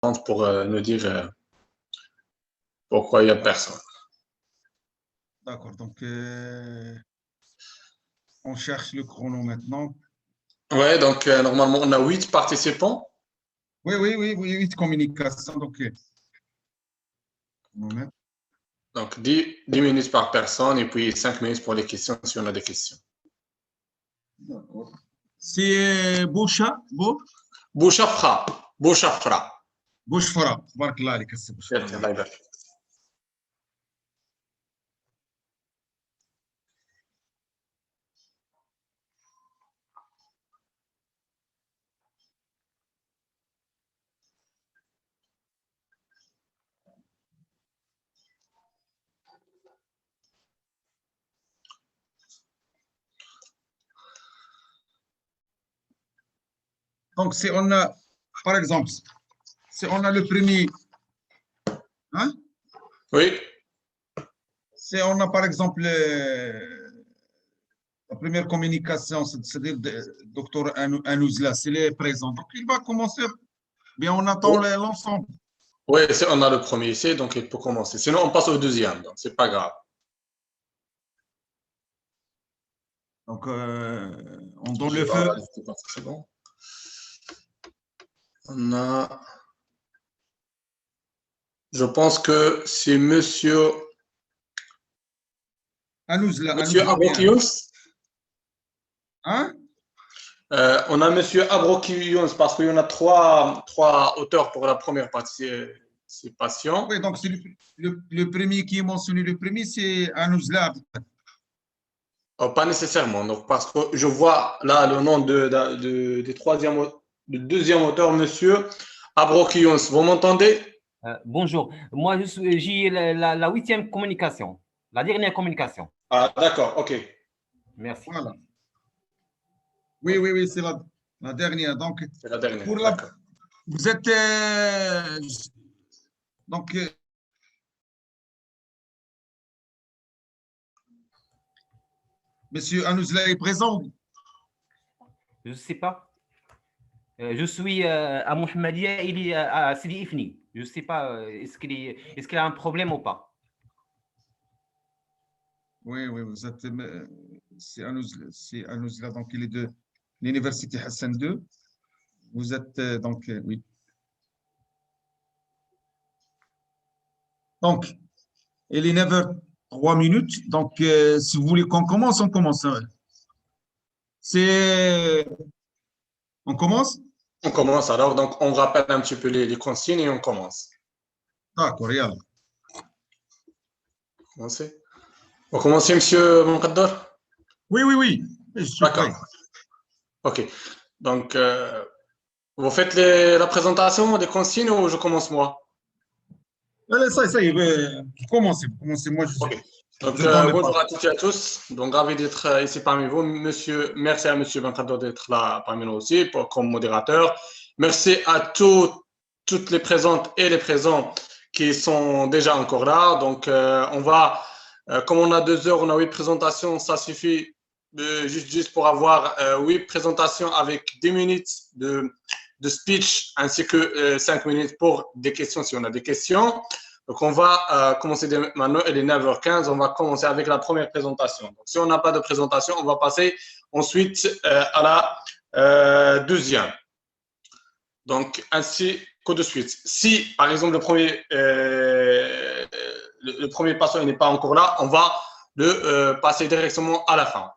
pour nous dire pourquoi il n'y a personne. D'accord, donc on cherche le chrono maintenant. Ouais, donc normalement, on a 8 participants. Oui, 8 communications. Donc 10 minutes par personne et puis 5 minutes pour les questions si on a des questions. D'accord. C'est Boucha, Bouchafra. Bouchafra. Bouchfara. Bark Allah عليك السي بوشفرا. الله يبارك. Donc, si on a, par exemple, si on a le premier, hein? Oui. Si on a, par exemple, la première communication, c'est-à-dire le docteur Anouzla, s'il est présent. Donc, il va commencer. Bien, on attend l'ensemble. Oui, on a le premier ici, donc il peut commencer. Sinon, on passe au deuxième, donc c'est pas grave. Donc, on donne le feu. C'est bon. On a. Je pense que c'est monsieur. Anouzla. Monsieur Abrokious. Hein? On a monsieur Abrokious parce qu'il y en a trois auteurs pour la première participation. Oui, donc c'est le premier qui est mentionné. Le premier, c'est Anouzla. Oh, pas nécessairement, donc, parce que je vois là le nom du deuxième auteur, monsieur Abrokious. Vous m'entendez? Bonjour, moi j'ai la 8e communication, la dernière communication. Ah, d'accord, ok. Merci. Voilà. Oui, c'est la dernière. Donc, c'est la dernière. Vous êtes donc Monsieur Anouzla est présent? Je ne sais pas. Je suis à Mohamedia, il est à Sidi Ifni. Je ne sais pas, est-ce qu'il a un problème ou pas? Oui, vous êtes. C'est Anouzla, donc il est de l'Université Hassan II. Vous êtes donc, oui. Donc, il est 9h03. Donc, si vous voulez qu'on commence, on commence. On commence? On commence alors, donc on rappelle un petit peu les consignes et on commence. D'accord, yalla. On commence, monsieur Moukhaddar? Oui. Je suis prêt. Ok. Donc, vous faites la présentation des consignes ou je commence moi? Ça y est, commencez. Moi, je suis. Donc, bonjour à toutes et à tous. Donc, ravi d'être ici parmi vous. Merci à monsieur Moukhaddar d'être là parmi nous aussi comme modérateur. Merci à toutes les présentes et les présents qui sont déjà encore là. Donc, on va, comme on a 2 heures, on a 8 présentations, ça suffit juste pour avoir 8 présentations avec 10 minutes de speech ainsi que 5 minutes pour des questions si on a des questions. Donc, on va commencer maintenant, il est 9h15, on va commencer avec la première présentation. Donc, si on n'a pas de présentation, on va passer ensuite à la deuxième. Donc, ainsi que de suite. Si, par exemple, le premier patient n'est pas encore là, on va le passer directement à la fin.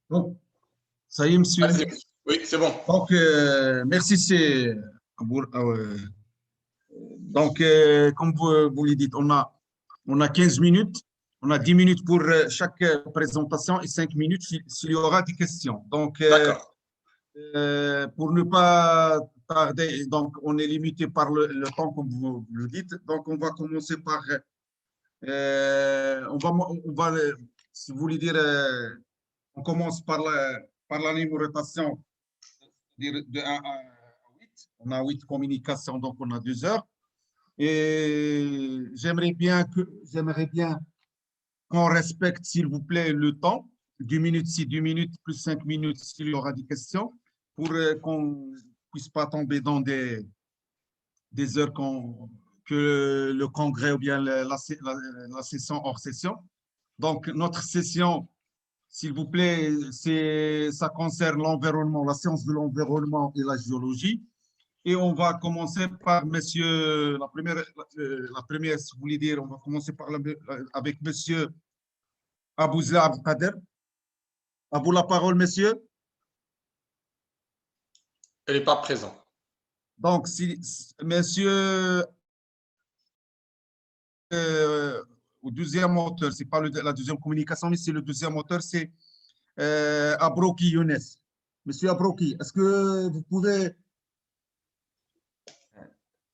Bon, ça y est, monsieur. Oui, c'est bon. Donc, merci, c'est. Donc, comme vous le dites, on a 15 minutes, on a 10 minutes pour chaque présentation et 5 minutes s'il y aura des questions. Donc, pour ne pas tarder, donc on est limité par le temps, comme vous le dites. Donc, on va commencer par, on va si vous voulez dire, on commence par la numérotation de 1 à 8. On a 8 communications, donc on a 2 heures. Et j'aimerais bien qu'on respecte, s'il vous plaît, le temps. 2 minutes, 2 minutes, plus 5 minutes s'il y aura des questions, pour qu'on ne puisse pas tomber dans des des heures que le congrès ou bien la session hors session. Donc, notre session, s'il vous plaît, ça concerne l'environnement, la science de l'environnement et la géologie. Et on va commencer par monsieur, la première, si vous voulez dire, on va commencer avec monsieur Abouzla Abdelkader. À vous la parole, monsieur. Elle n'est pas présente. Donc, si monsieur, au deuxième auteur, ce n'est pas la deuxième communication, mais c'est le deuxième auteur, c'est Abroki Younes. Monsieur Abroki, est-ce que vous pouvez...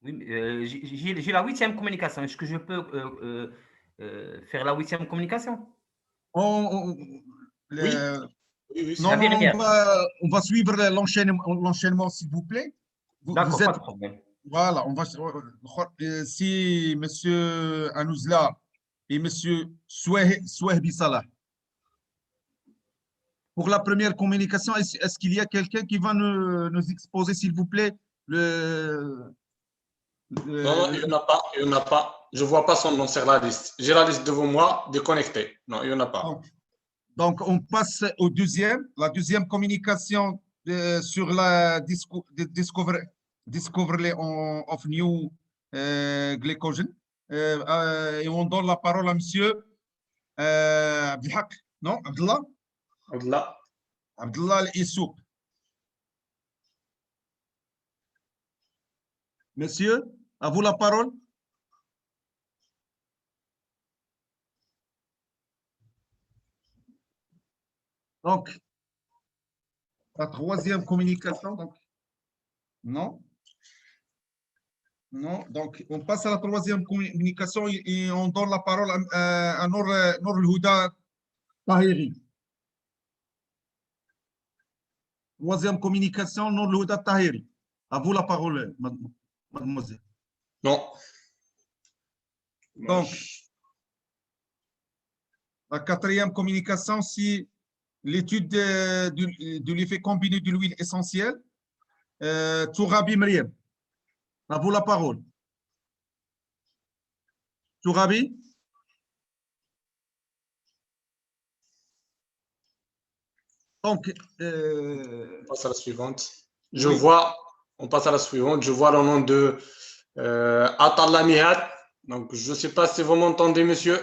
Oui, j'ai la 8e communication. Est-ce que je peux faire la 8e communication? Oui. Oui, Non, on va suivre l'enchaînement, s'il vous plaît. D'accord, pas de problème. Voilà, si monsieur Anouzla et monsieur Souehbi Salah. Pour la première communication, est-ce qu'il y a quelqu'un qui va nous exposer, s'il vous plaît, Non, il n'y en a pas. Il n'y en a pas. Je ne vois pas son nom sur la liste. J'ai la liste devant moi, déconnectée. Non, il n'y en a pas. Donc, on passe au deuxième. La deuxième communication sur la discovery of new glycogen. Et on donne la parole à monsieur Abdelhak. Non, Abdallah? Abdallah. Abdallah Al-Issouk. Monsieur, à vous la parole. Donc, la troisième communication. Donc, non. Non. Donc, on passe à la troisième communication et on donne la parole à Nour El-Houda Tahiri. Troisième communication, Nour El-Houda Tahiri. À vous la parole, mademoiselle. Non. Donc, la quatrième communication, c'est l'étude de l'effet combiné de l'huile essentielle. Tourabi Mriem. À vous la parole. Tourabi. Donc, on passe à la suivante. On passe à la suivante. Je vois le nom de Atallah Mihad. Donc, je ne sais pas si vous m'entendez, monsieur.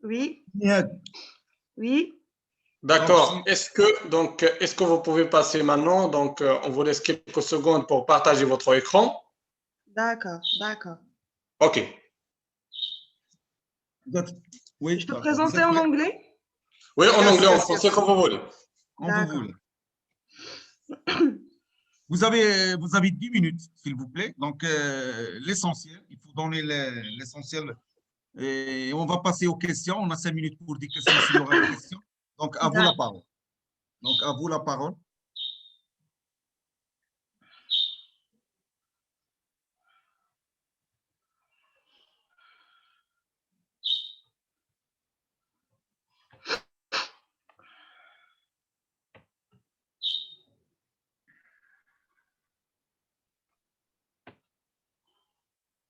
Oui. Mihad. Oui. D'accord. Est-ce que vous pouvez passer maintenant? Donc, on vous laisse quelques secondes pour partager votre écran. D'accord, d'accord. OK. Oui, je peux présenter en anglais? Oui, en anglais, en français, comme vous voulez. Quand vous voulez. Vous avez 10 minutes, s'il vous plaît. Donc, l'essentiel, il faut donner l'essentiel. Et on va passer aux questions. On a 5 minutes pour des questions s'il y aura des questions. Donc, à vous la parole. Donc, à vous la parole.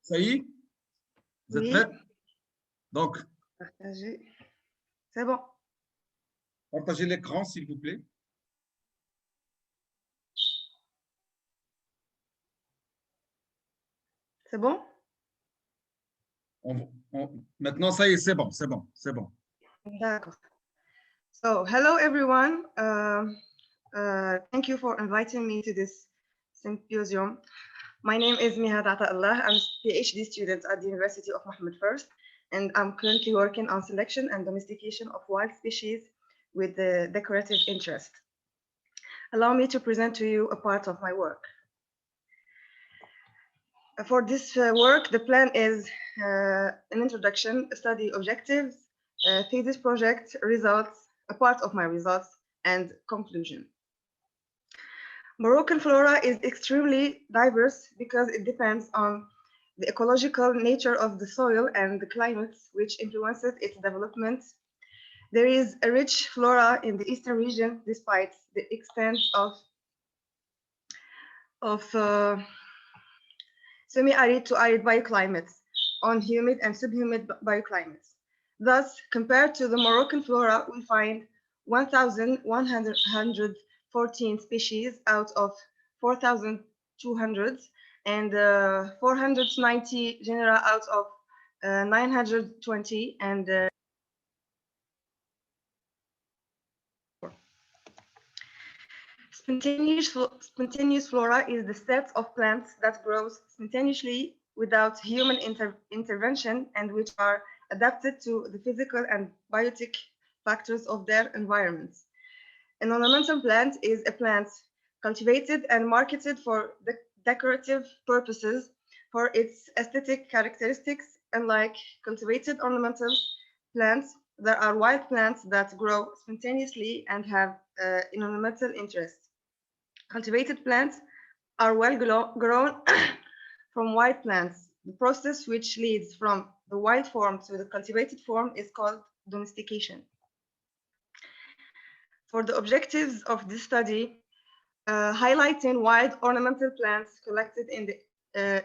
Ça y est? Vous êtes prêts? Donc, partagez. C'est bon. Partagez l'écran, s'il vous plaît. C'est bon? Maintenant, ça y est, c'est bon, c'est bon, c'est bon. D'accord. So, hello everyone. Thank you for inviting me to this symposium. My name is Mihad Ata'Allah. I'm a PhD student at the University of Mohammed First, and I'm currently working on selection and domestication of wild species with the decorative interest. Allow me to present to you a part of my work. For this work, the plan is an introduction, study objectives, thesis project, results, a part of my results, and conclusion. Moroccan flora is extremely diverse because it depends on the ecological nature of the soil and the climate, which influences its development. There is a rich flora in the eastern region, despite the extent of of semi-arid to arid bioclimates on humid and subhumid bioclimates. Thus, compared to the Moroccan flora, we find 1,114 species out of 4,200 and 490 genera out of 920 and Spontaneous flora is the set of plants that grows spontaneously without human intervention and which are adapted to the physical and biotic factors of their environments. An ornamental plant is a plant cultivated and marketed for decorative purposes for its aesthetic characteristics. Unlike cultivated ornamental plants, there are wild plants that grow spontaneously and have an ornamental interest. Cultivated plants are well grown from wild plants. The process which leads from the wild form to the cultivated form is called domestication. For the objectives of this study, highlighting wild ornamental plants collected in the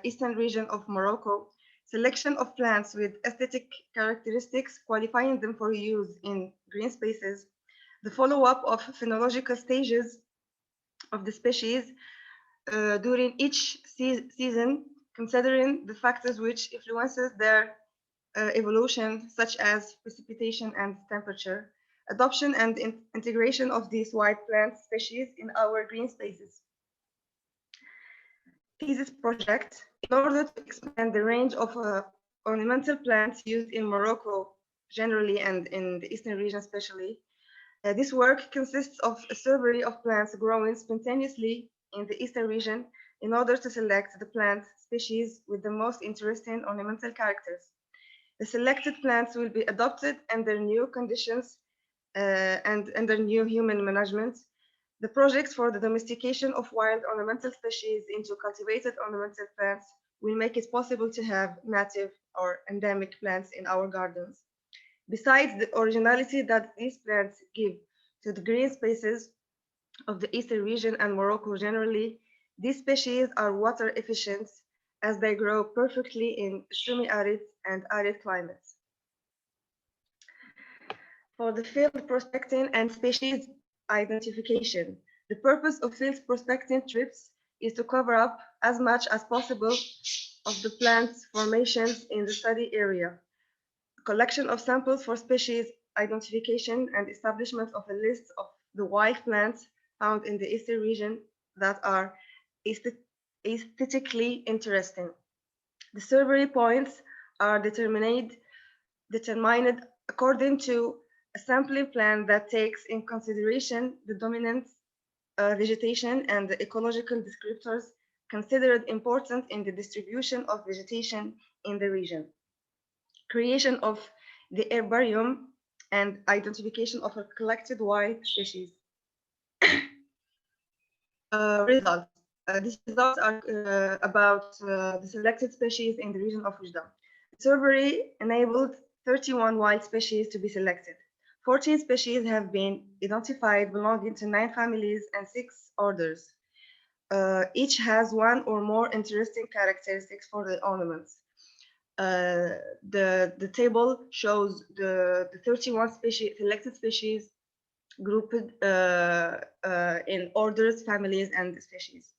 eastern region of Morocco, selection of plants with aesthetic characteristics, qualifying them for use in green spaces, the follow-up of phenological stages of the species during each season, considering the factors which influences their evolution, such as precipitation and temperature, adoption and integration of these wild plant species in our green spaces. Thesis project, in order to expand the range of ornamental plants used in Morocco generally and in the eastern region especially, this work consists of a survey of plants growing spontaneously in the eastern region in order to select the plant species with the most interesting ornamental characters. The selected plants will be adopted under new conditions and under new human management. The projects for the domestication of wild ornamental species into cultivated ornamental plants will make it possible to have native or endemic plants in our gardens. Besides the originality that these plants give to the green spaces of the eastern region and Morocco generally, these species are water efficient as they grow perfectly in semi-arid and arid climates. For the field prospecting and species identification, the purpose of field prospecting trips is to cover up as much as possible of the plant formations in the study area. Collection of samples for species identification and establishment of a list of the wild plants found in the eastern region that are aesthetically interesting. The survey points are determined according to a sampling plan that takes in consideration the dominant vegetation and the ecological descriptors considered important in the distribution of vegetation in the region. Creation of the herbarium and identification of a collected wild species. Results. These results are about the selected species in the region of Oujda. The survey enabled 31 wild species to be selected. 14 species have been identified belonging to 9 families and 6 orders. Each has one or more interesting characteristics for the ornaments. The table shows the 31 selected species grouped in orders, families, and species.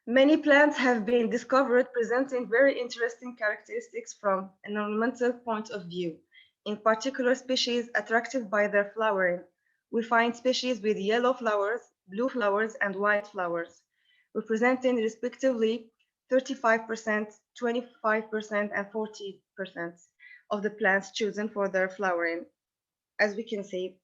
Many plants have been discovered presenting very interesting characteristics from an ornamental point of view. In particular, species attractive by their flowering. We find species with yellow flowers, blue flowers, and white flowers, representing respectively 35%, 25%, and 40% of the plants chosen for their flowering. As we can see,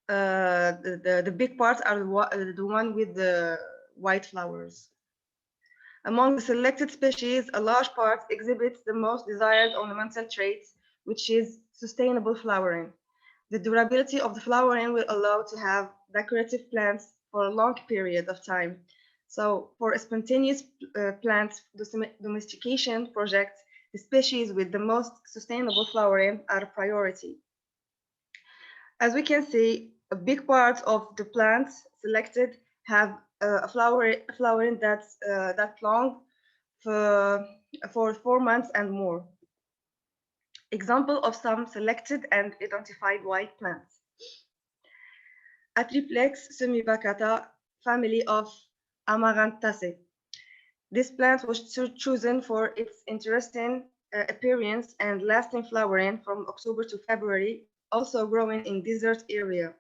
the big parts are the one with the white flowers. Among the selected species, a large part exhibits the most desired ornamental traits, which is sustainable flowering. The durability of the flowering will allow to have decorative plants for a long period of time. So for a spontaneous plant domestication project, the species with the most sustainable flowering are a priority. As we can see, a big part of the plants selected have a flowering that long for 4 months and more. Example of some selected and identified wild plants. Atriplex semibacata, family of Amaranthaceae. This plant was chosen for its interesting appearance and lasting flowering from October to February, also growing in desert area.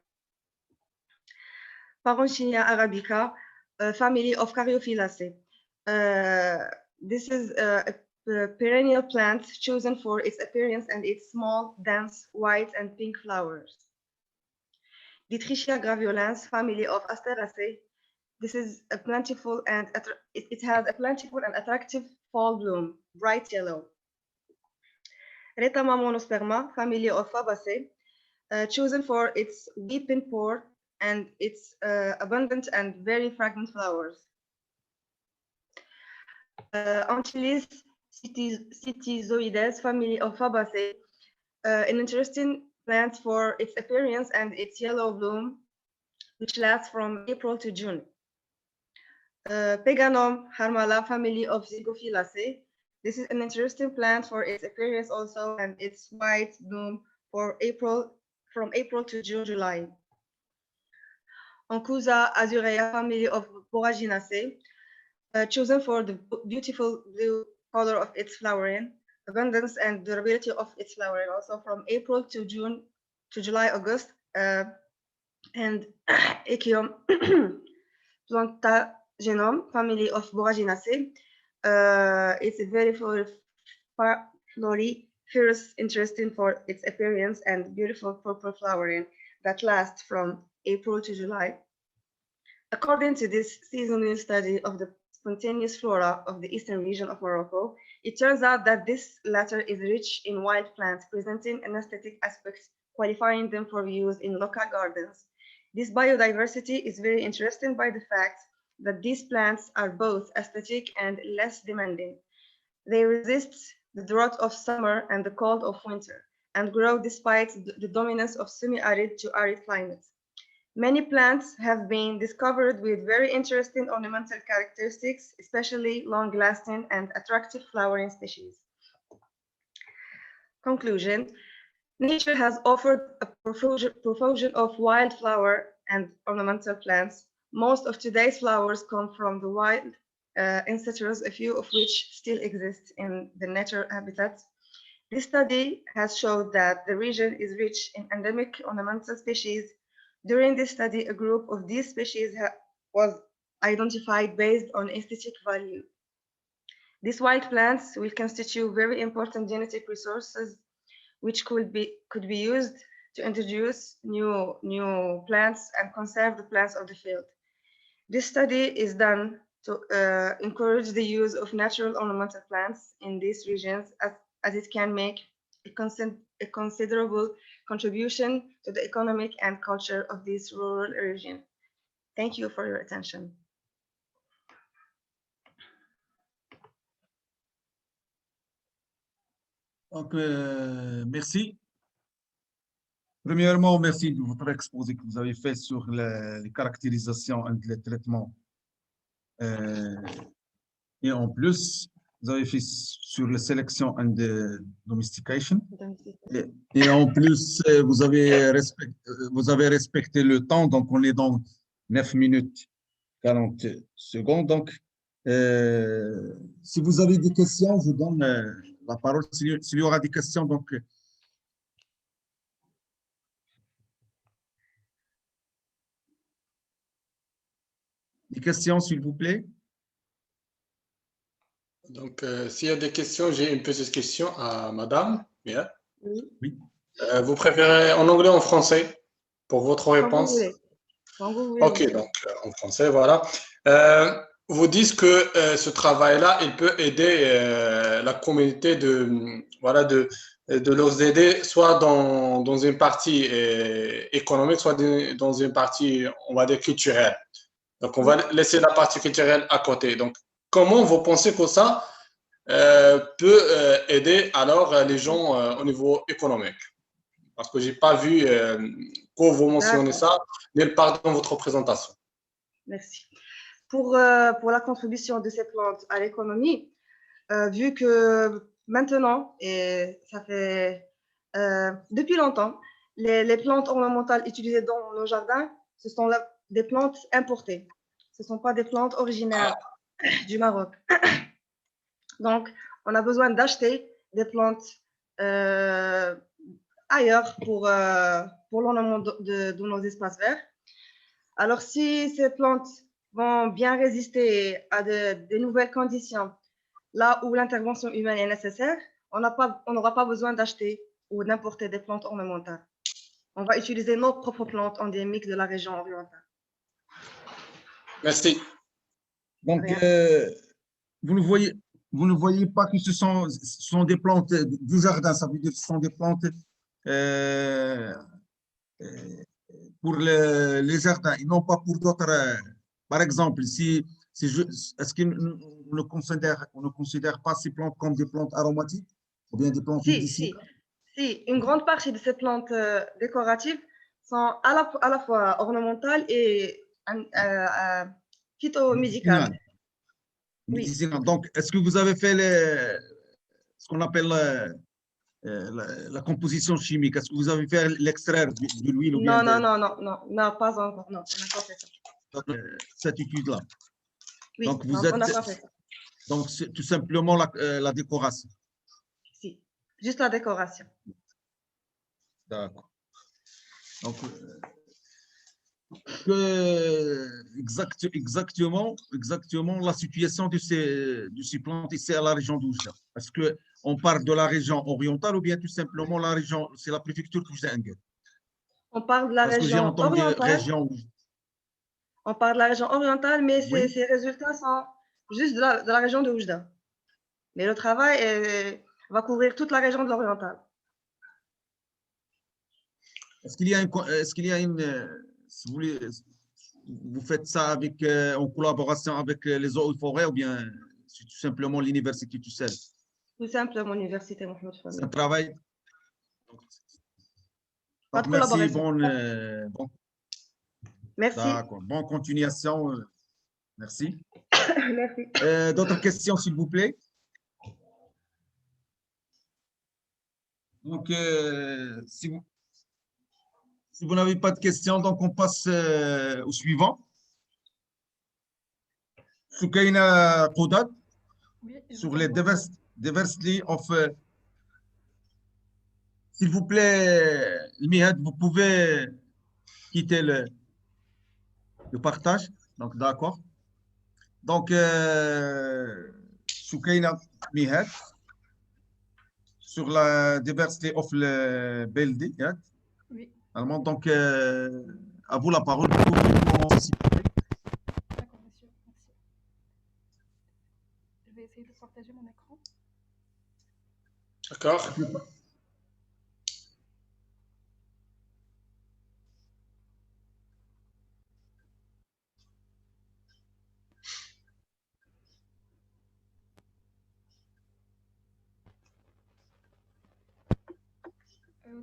Paronchinia arabica, family of Caryophyllaceae. This is a perennial plant chosen for its appearance and its small, dense, white and pink flowers. Ditrychia graveolens, family of Asteraceae. This is a plentiful and it has a plentiful and attractive fall bloom, bright yellow. Retama monosperma, family of Fabaceae, chosen for its weeping port and its abundant and very fragrant flowers. Anchilis cytizoides, family of Fabaceae, an interesting plant for its appearance and its yellow bloom, which lasts from April to June. Peganum harmala, family of Zygophyllaceae. This is an interesting plant for its appearance also and its white bloom from April to June, July. Oncusa azurea, family of Boraginaceae, chosen for the beautiful blue color of its flowering, abundance and durability of its flowering, also from April to June to July, August, and Echium plantagenum, family of Boraginaceae. It's a very floriferous, interesting for its appearance and beautiful purple flowering that lasts from April to July. According to this seasonal study of the spontaneous flora of the eastern region of Morocco, it turns out that this latter is rich in wild plants presenting an aesthetic aspect, qualifying them for use in local gardens. This biodiversity is very interesting by the fact that these plants are both aesthetic and less demanding. They resist the drought of summer and the cold of winter, and grow despite the dominance of semi-arid to arid climates. Many plants have been discovered with very interesting ornamental characteristics, especially long-lasting and attractive flowering species. Conclusion: nature has offered a profusion of wildflower and ornamental plants. Most of today's flowers come from the wild ancestors, a few of which still exist in the natural habitats. This study has shown that the region is rich in endemic ornamental species. During this study, a group of these species was identified based on aesthetic value. These wild plants will constitute very important genetic resources which could be used to introduce new plants and conserve the plants of the field. This study is done to encourage the use of natural ornamental plants in these regions as it can make a considerable contribution to the economic and culture of this rural region. Thank you for your attention. Donc, merci. Premièrement, merci de votre exposé que vous avez fait sur les caractérisations et les traitements. Et en plus, vous avez fait sur la sélection and the domestication. Et en plus, vous avez respecté le temps, donc on est dans 9 minutes 40 secondes. Donc, si vous avez des questions, je donne la parole. S'il y aura des questions, donc... Des questions, s'il vous plaît? Donc, s'il y a des questions, j'ai une petite question à madame. Bien. Oui. Vous préférez en anglais ou en français pour votre réponse? Quand vous voulez. Ok, donc en français, voilà. Vous dites que ce travail-là, il peut aider la communauté de leur aider soit dans une partie économique, soit dans une partie, on va dire, culturelle. Donc, on va laisser la partie culturelle à côté. Donc, comment vous pensez que ça peut aider alors les gens au niveau économique? parce que je n'ai pas vu que vous mentionnez ça nulle part dans votre présentation. Merci. Pour la contribution de ces plantes à l'économie, vu que maintenant, et ça fait depuis longtemps, les plantes ornementales utilisées dans nos jardins, ce sont des plantes importées. Ce ne sont pas des plantes originaires du Maroc. Donc, on a besoin d'acheter des plantes ailleurs pour l'ornement de nos espaces verts. Alors, si ces plantes vont bien résister à de nouvelles conditions, là où l'intervention humaine est nécessaire, on n'aura pas besoin d'acheter ou d'importer des plantes ornementales. On va utiliser nos propres plantes endémiques de la région orientale. Merci. Donc, vous ne voyez pas que ce sont des plantes du jardin, ça veut dire que ce sont des plantes pour les jardins et non pas pour d'autres. Par exemple, est-ce qu'on ne considère pas ces plantes comme des plantes aromatiques ou bien des plantes médicinales? Si, une grande partie de ces plantes décoratives sont à la fois ornementales et phytomédicales. Médicinales. Oui. Donc, est-ce que vous avez fait ce qu'on appelle la composition chimique? Est-ce que vous avez fait l'extraire de l'huile? Non, pas encore. Non, on n'a pas fait ça. Cette étude-là. Oui, donc, on n'a pas fait ça. Donc, c'est tout simplement la décoration. Si, juste la décoration. D'accord. Donc, exactement la situation de ces plantes ici à la région d'Oujda. Est-ce qu'on parle de la région orientale ou bien tout simplement la région, c'est la préfecture d'Oujda? On parle de la région orientale. On parle de la région orientale, mais oui. Ces résultats sont juste de la région de Oujda. Mais le travail va couvrir toute la région de l'oriental. Est-ce qu'il y a une, si vous faites ça en collaboration avec les eaux et forêts ou bien c'est tout simplement l'université tout seul? Tout simplement l'université Mohamed Fahmy. C'est un travail. Pas de merci, merci. D'accord. Bonne continuation. Merci. Merci. D'autres questions, s'il vous plaît? Donc, si vous n'avez pas de questions, donc on passe au suivant. Soukaina Qoudat, sur les diversity of. S'il vous plaît, Mihad, vous pouvez quitter le partage. Donc, d'accord. Donc, Soukaina Mihad, sur la diversity of le BLD. Oui. Alors, donc, à vous la parole. Vous pouvez commencer, s'il vous plaît. D'accord, monsieur. Merci. Je vais essayer de partager mon écran. D'accord.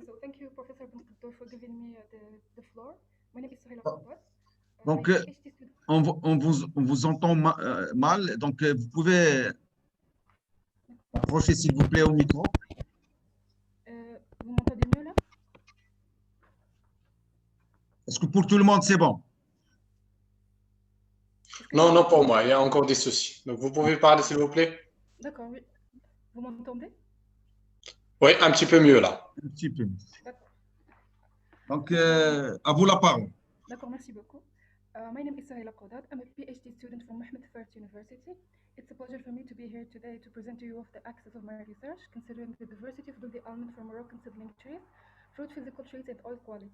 So thank you, Professor Benkhaddour, for giving me the floor. My name is Sohaila Qoudat. Donc, on vous entend mal. Donc, vous pouvez approcher, s'il vous plaît, au micro. Vous m'entendez mieux là? Est-ce que pour tout le monde, c'est bon? Non, non, pour moi, il y a encore des soucis. Donc, vous pouvez parler, s'il vous plaît? D'accord, oui. Vous m'entendez? Oui, un petit peu mieux là. Un petit peu. D'accord. Donc, à vous la parole. D'accord, merci beaucoup. My name is Sohaila Qoudat. I'm a PhD student from Mohammed First University. It's a pleasure for me to be here today to present to you of the axis of my research, considering the diversity of the almond from Moroccan seedling trees, fruit physical traits, and oil quality.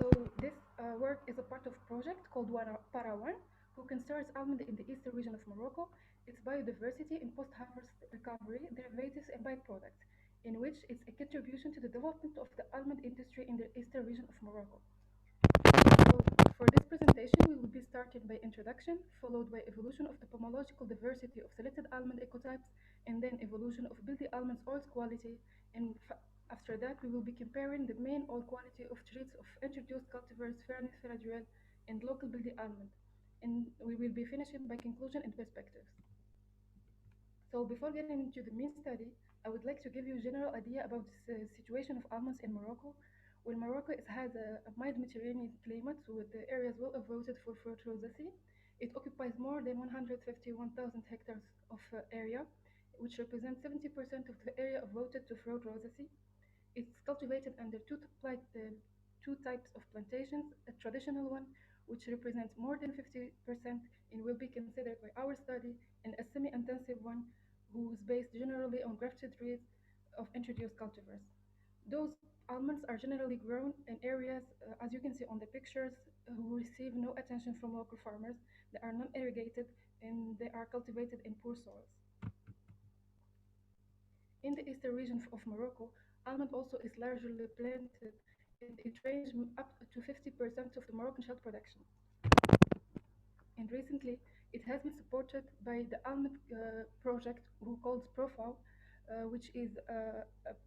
So this work is a part of a project called Para1, who considers almond in the eastern region of Morocco, its biodiversity in post-harvest recovery, derivatives, and byproducts, in which it's a contribution to the development of the almond industry in the eastern region of Morocco. So for this presentation, we will be starting by introduction, followed by evolution of the pomological diversity of selected almond ecotypes, and then evolution of Bildi almonds oils quality, and After that, we will be comparing the main oil quality of traits of introduced cultivars Fernis Ferradriel and local Bildi almond, and we will be finishing by conclusion and perspectives. So before getting into the main study, I would like to give you a general idea about the situation of almonds in Morocco. Well, Morocco has a mild Mediterranean climate with the areas well voted for fruit rosaceae. It occupies more than 151,000 hectares of area, which represents 70% of the area voted to fruit rosaceae. It's cultivated under two types of plantations, a traditional one, which represents more than 50% and will be considered by our study, and a semi-intensive one, who is based generally on grafted trees of introduced cultivars. Those almonds are generally grown in areas, as you can see on the pictures, who receive no attention from local farmers. They are non-irrigated and they are cultivated in poor soils. In the eastern region of Morocco, almond also is largely planted and it ranges up to 50% of the Moroccan shell production. And recently, it has been supported by the almond project, who called Profau, which is a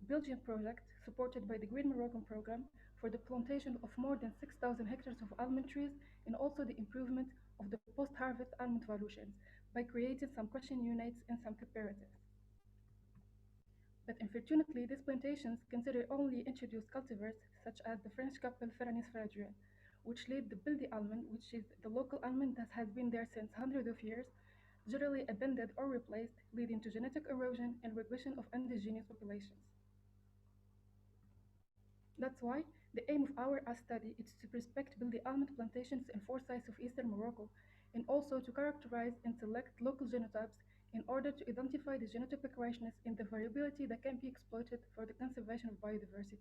Belgian project supported by the Green Moroccan program for the plantation of more than 6,000 hectares of almond trees and also the improvement of the post-harvest almond value chains by creating some crushing units and some cooperatives. But unfortunately, these plantations consider only introduced cultivars such as the French couple Ferranis Ferradriel, which lead the Bildi almond, which is the local almond that has been there since hundreds of years, generally abandoned or replaced, leading to genetic erosion and regression of indigenous populations. That's why the aim of our study is to prospect Bildi almond plantations in four sites of eastern Morocco, and also to characterize and select local genotypes in order to identify the genotypic richness and the variability that can be exploited for the conservation of biodiversity.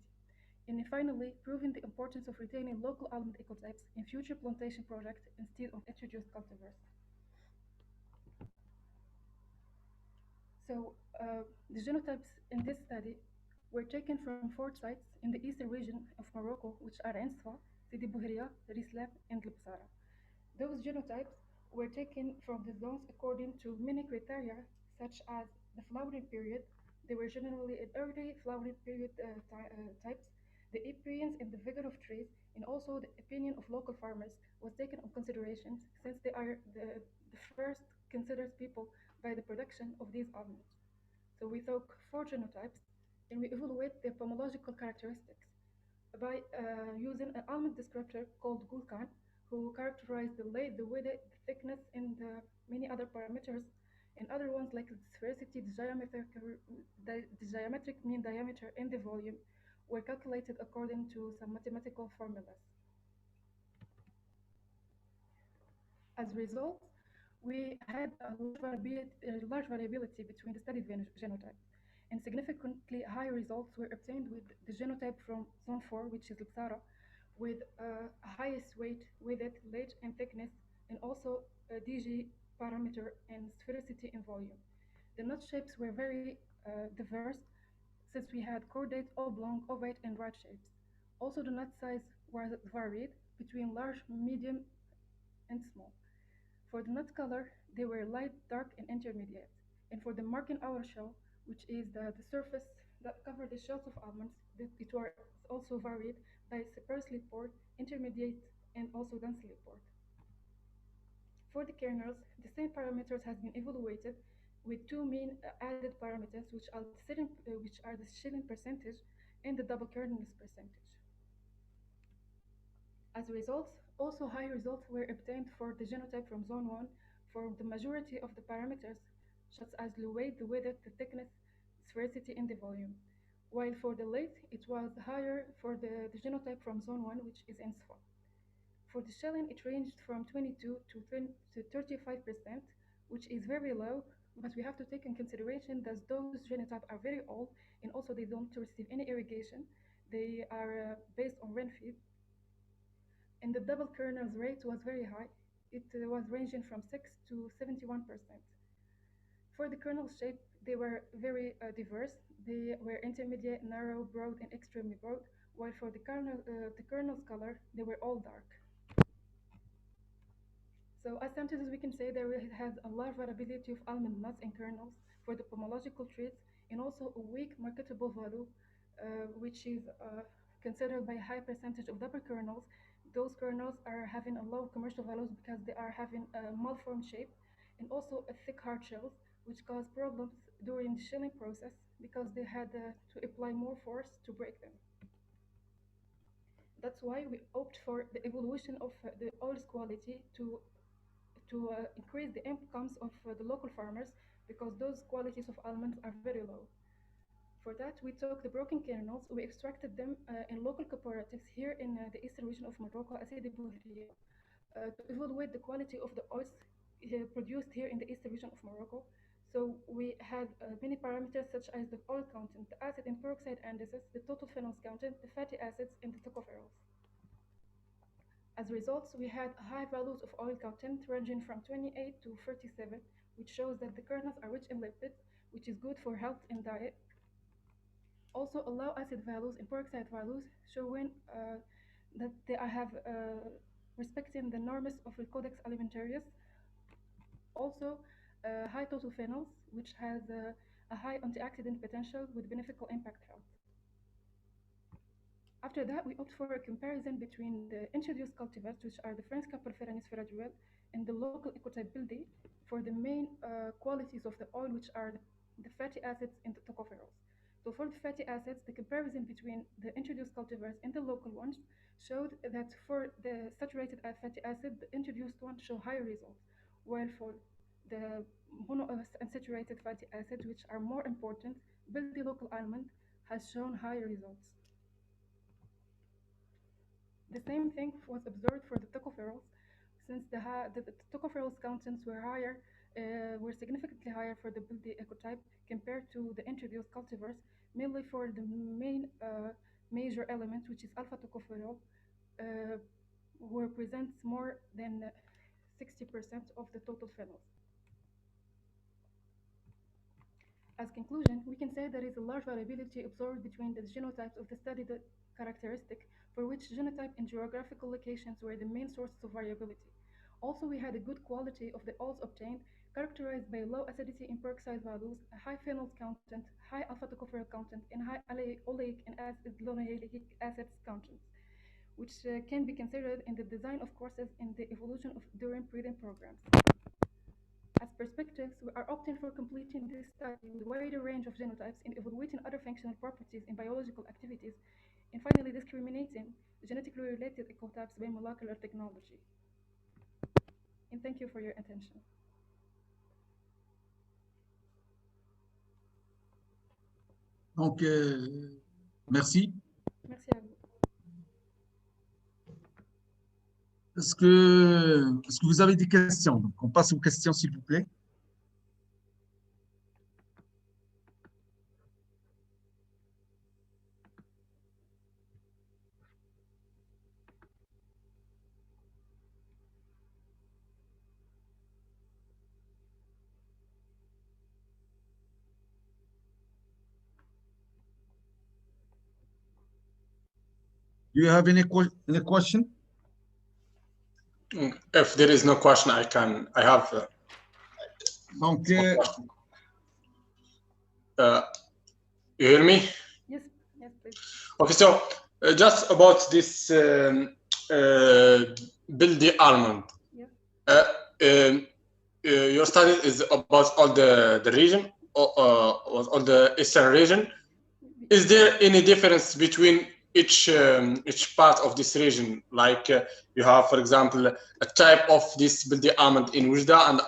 And finally, proving the importance of retaining local almond ecotypes in future plantation projects instead of introduced cultivars. So, the genotypes in this study were taken from four sites in the eastern region of Morocco, which are Ensfa, Sidi Bouhria, Rislab, and Lipsara. Those genotypes were taken from the zones according to many criteria, such as the flowering period. They were generally in early flowering period types. The appearance and the vigor of trees, and also the opinion of local farmers, was taken into consideration since they are the first considered people by the production of these almonds. So we took four genotypes and we evaluate their pomological characteristics by using an almond descriptor called Gulkan, who characterized the length, the width, the thickness, and many other parameters. And other ones like the sphericity, the geometric mean diameter, and the volume were calculated according to some mathematical formulas. As a result, we had a large variability between the studied genotypes, and significantly high results were obtained with the genotype from zone 4, which is Lipsara, with highest weight, width, length, and thickness, and also DG parameter and sphericity and volume. The nut shapes were very diverse, since we had cordate, oblong, ovate, and rod shapes. Also, the nut size was varied between large, medium, and small. For the nut color, they were light, dark, and intermediate. And for the marking our shell, which is the surface that covered the shells of almonds, it was also varied by sparsely poured, intermediate, and also densely poured. For the kernels, the same parameters has been evaluated with two main added parameters, which are the shilling percentage and the double kernels percentage. As a result, also high results were obtained for the genotype from zone 1 for the majority of the parameters, such as the weight, the width, the thickness, sphericity, and the volume. While for the length, it was higher for the genotype from zone 1, which is ENSFA. For the shelling, it ranged from 22 to 35%, which is very low, but we have to take in consideration that those genotypes are very old and also they don't receive any irrigation. They are based on rainfed, and the double kernels rate was very high. It was ranging from 6 to 71%. For the kernel shape, they were very diverse. They were intermediate, narrow, broad, and extremely broad, while for the kernel's color, they were all dark. So as synthesis, we can say there has a large variability of almond nuts and kernels for the pomological traits, and also a weak marketable value which is considered by a high percentage of double kernels. Those kernels are having a low commercial values because they are having a malformed shape and also a thick hard shells, which cause problems during the shelling process because they had to apply more force to break them. That's why we opt for the evolution of the oil's quality to increase the incomes of the local farmers because those qualities of almonds are very low. For that, we took the broken kernels, we extracted them in local cooperatives here in the eastern region of Morocco, Asidi Bouhria, to evaluate the quality of the oils produced here in the eastern region of Morocco. So we had many parameters such as the oil content, the acid and peroxide indices, the total phenols content, the fatty acids, and the tocopherols. As results, we had high values of oil content ranging from 28 to 37, which shows that the kernels are rich in lipids, which is good for health and diet. Also, low acid values and peroxide values showing that they have respecting the norms of the Codex Alimentarius. Also, high total phenols, which has a high antioxidant potential with beneficial impact health. After that, we opt for a comparison between the introduced cultivars, which are the French Capelferranis Ferraduel, and the local ecotype Bildi for the main qualities of the oil, which are the fatty acids and the tocopherols. So for the fatty acids, the comparison between the introduced cultivars and the local ones showed that for the saturated fatty acid, the introduced ones show higher results, while for the monounsaturated fatty acids, which are more important, Bildi local almond has shown higher results. The same thing was observed for the tocopherols, since the tocopherols contents were higher, were significantly higher for the Bildi ecotype compared to the introduced cultivars, mainly for the main major element, which is alpha tocopherol, who represents more than 60% of the total phenols. As conclusion, we can say there is a large variability observed between the genotypes of the studied characteristic, for which genotype and geographical locations were the main sources of variability. Also, we had a good quality of the oils obtained, characterized by low acidity and peroxide values, a high phenols content, high alpha tocopherol content, and high oleic and linoleic acids contents, which can be considered in the design of courses in the evolution of during breeding programs. As perspectives, we are opting for completing this study with a wider range of genotypes and evaluating other functional properties in biological activities, and finally discriminating genetically related ecotypes by molecular technology. And thank you for your attention. Donc, merci. Merci à vous. Est-ce que vous avez des questions? Donc, on passe aux questions, s'il vous plaît. Do you have any question? If there is no question, I have. Donc, you hear me? Yes, yes, please. Okay, so just about this Bildi almond. Yeah. Your study is about all the region, all the eastern region. Is there any difference between each part of this region? Like you have, for example, a type of this Bildi almond in Oujda and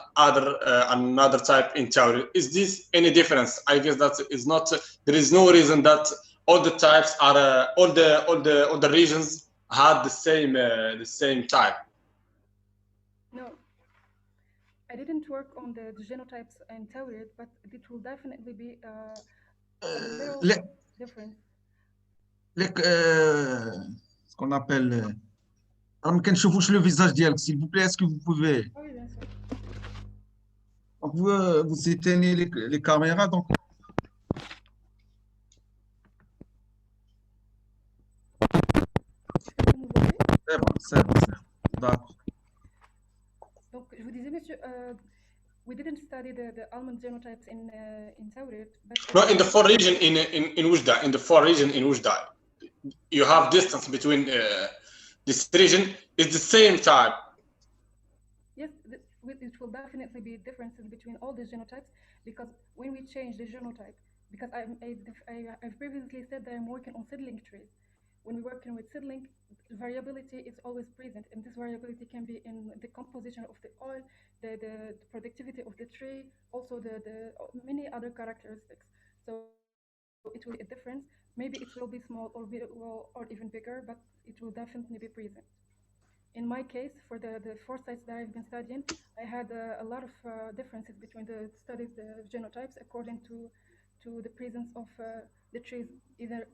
another type in Taurid. Is this any difference? I guess that is not. There is no reason that all the types are all the regions had the same type. No, I didn't work on the genotypes in Taurid, but it will definitely be a little different. Ce qu'on appelle alors ما كنشوفوش le visage ديالك s'il vous plaît, est-ce que vous pouvez Oui, bien sûr. donc vous éteignez les caméras donc Vous me voyez? c'est bon d'accord. Donc, je vous disais, monsieur, we didn't study the almond genotypes in Tawrit, but No, in the four region in Oujda, in the four region in Oujda, you have distance between this region is the same type. yes, it will definitely be differences between all the genotypes, because when we change the genotype, because I've previously said that I'm working on seedling trees. When we're working with seedling, variability is always present, and this variability can be in the composition of the oil, the productivity of the tree, also the many other characteristics. So it will be a difference. Maybe it will be small or even bigger, but it will definitely be present. In my case, for the four sites that I've been studying, I had a lot of differences between the studies, the genotypes, according to the presence of the trees, either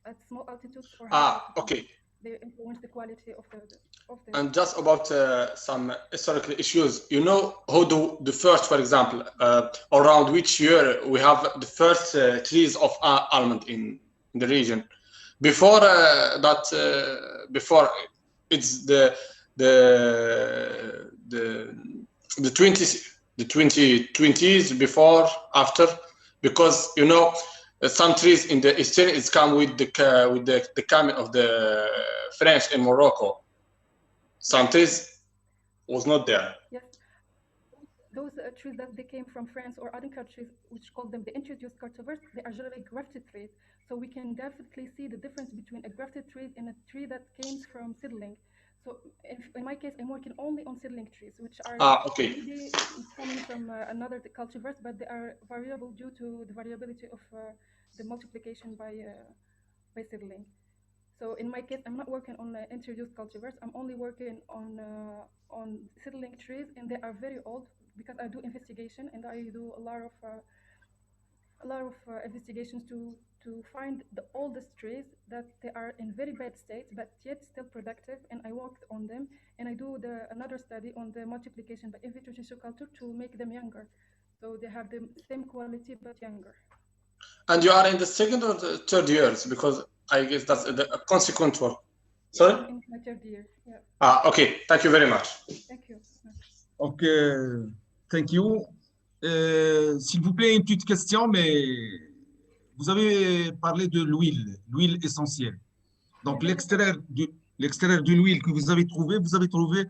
at small altitudes or high altitudes. Okay. They influence the quality of the And just about some historical issues, you know who the first, for example, around which year we have the first trees of almond in the region. Before that, before it's the 2020s, before, after, because you know some trees in the eastern it's come with the coming of the French in Morocco. Some trees was not there. Yes, those trees that they came from France or other countries, which call them the introduced cultivars, they are generally grafted trees. So we can definitely see the difference between a grafted tree and a tree that came from seedling. So in my case, I'm working only on seedling trees, which are maybe coming from another cultivars, but they are variable due to the variability of the multiplication by seedling. So in my case, I'm not working on introduced cultivars. I'm only working on seedling trees, and they are very old, because I do investigation and I do a lot of investigations to find the oldest trees that they are in very bad state but yet still productive, and I worked on them, and I do another study on the multiplication by in vitro tissue culture to make them younger, so they have the same quality but younger. And you are in the second or the third years, because I guess that's the consequent work. Sorry? In my third year, yeah. Okay, thank you very much. Thank you. Okay, thank you. S'il vous plaît, une petite question, mais vous avez parlé de l'huile essentielle. Donc, l'extraire de l'huile que vous avez trouvé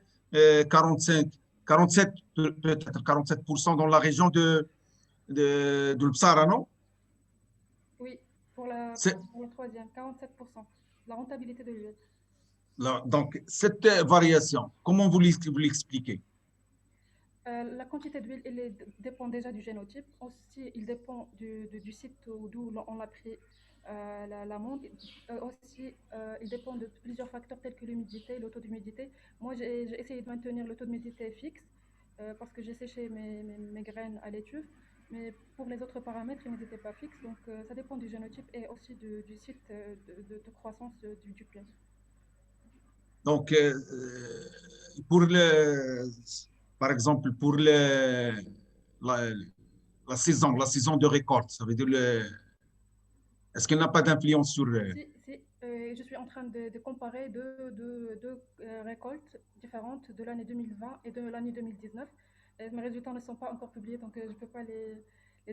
47, peut-être 47% dans la région de l'Psara, non? Oui, pour le troisième, 47%, la rentabilité de l'huile. Donc, cette variation, comment vous l'expliquez? La quantité d'huile, elle dépend déjà du génotype. Aussi, il dépend du site d'où on a pris l'amande. Aussi, il dépend de plusieurs facteurs tels que l'humidité, le taux d'humidité. Moi, j'ai essayé de maintenir le taux d'humidité fixe parce que j'ai séché mes graines à l'étuve. Mais pour les autres paramètres, ils n'étaient pas fixes. Donc, ça dépend du génotype et aussi du site de croissance du plant. Donc, par exemple, pour la saison de récolte, ça veut dire est-ce qu'elle n'a pas d'influence sur... Si, je suis en train de comparer deux récoltes différentes de l'année 2020 et de l'année 2019. Mes résultats ne sont pas encore publiés, donc je ne peux pas les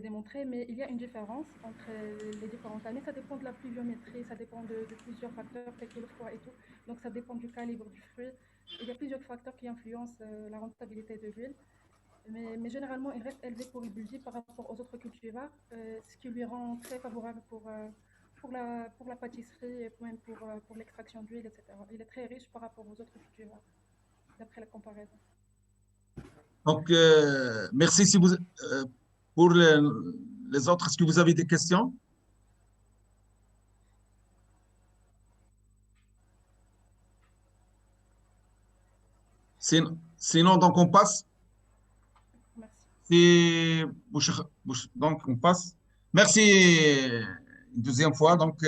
démontrer, mais il y a une différence entre les différentes années. Ça dépend de la pluviométrie, ça dépend de plusieurs facteurs, tels que le froid et tout. Donc ça dépend du calibre du fruit. Il y a plusieurs facteurs qui influencent la rentabilité de l'huile. Mais généralement, il reste élevé pour Ibuldi par rapport aux autres cultivars, ce qui lui rend très favorable pour la pâtisserie et même pour l'extraction d'huile, etc. Il est très riche par rapport aux autres cultivars, d'après la comparaison. Donc, merci. Si vous, pour les autres, est-ce que vous avez des questions? Sinon, donc on passe. Donc, on passe. Merci une deuxième fois. Donc,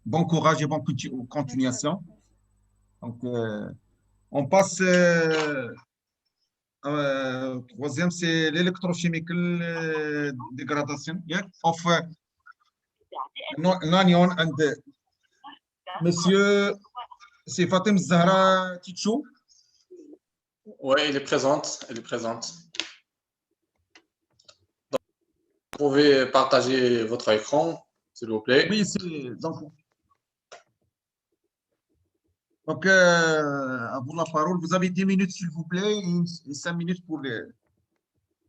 bon courage et bonne continuation. Donc, on passe. Troisième, c'est l'électrochemical degradation of nanion and Monsieur, c'est Fatim Zahra Tichou. Oui, elle est présente. Elle est présente. Donc, vous pouvez partager votre écran, s'il vous plaît. Oui, c'est donc à vous la parole. Vous avez 10 minutes, s'il vous plaît, et 5 minutes pour les.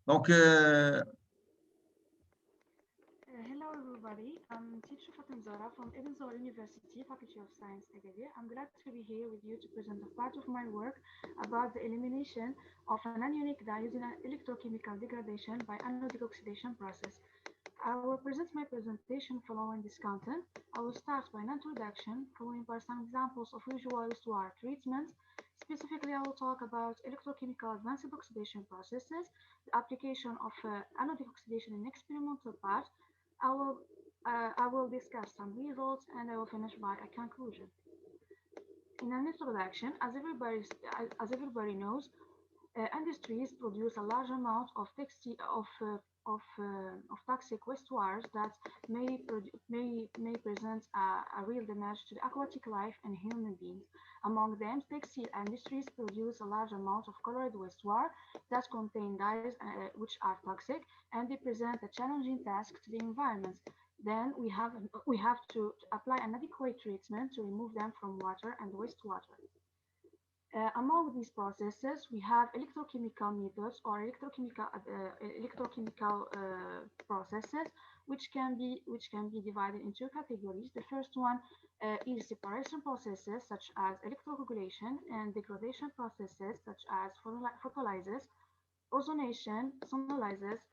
Donc, Hello everybody, I'm teacher Fatim Zara from Ibn Zawar University, Faculty of Science, Agadir. I'm glad to be here with you to present a part of my work about the elimination of a non-unique dye using an electrochemical degradation by anodic oxidation process. I will present my presentation following this content. I will start by an introduction, following by some examples of usual wastewater treatments. Specifically, I will talk about electrochemical advanced oxidation processes, the application of anodic oxidation in experimental part. I will discuss some results and I will finish by a conclusion. In an introduction, as everybody knows, industries produce a large amount of toxic wastewaters that may present a real damage to the aquatic life and human beings. Among them, textile industries produce a large amount of colored wastewater that contain dyes which are toxic, and they present a challenging task to the environment. Then we have to apply an adequate treatment to remove them from water and wastewater. Among these processes, we have electrochemical methods or electrochemical processes, which can be divided into categories. The first one is separation processes, such as electroregulation, and degradation processes, such as photolysis, ozonation, sonolysis,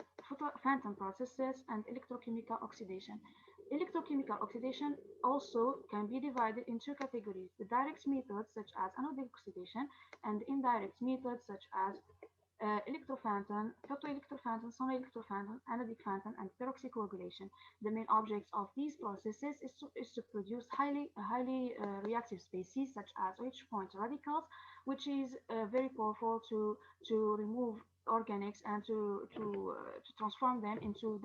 phantom processes, and electrochemical oxidation. Electrochemical oxidation also can be divided into categories: the direct methods such as anodic oxidation, and indirect methods such as electrophantom, photoelectrophantom, sonoelectrophantom, anodic phantom, and peroxycoagulation. The main objects of these processes is to produce highly reactive species such as OH point radicals, which is very powerful to remove organics and to transform them into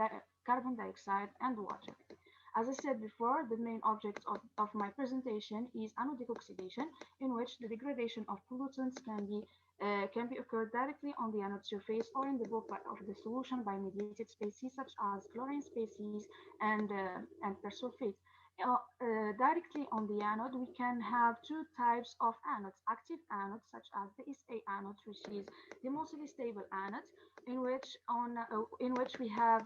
carbon dioxide and water. As I said before, the main object of my presentation is anodic oxidation, in which the degradation of pollutants can be occurred directly on the anode surface or in the bulk of the solution by mediated species such as chlorine species and persulfate. Directly on the anode, we can have two types of anodes: active anodes, such as the SA anode, which is the mostly stable anode, in which we have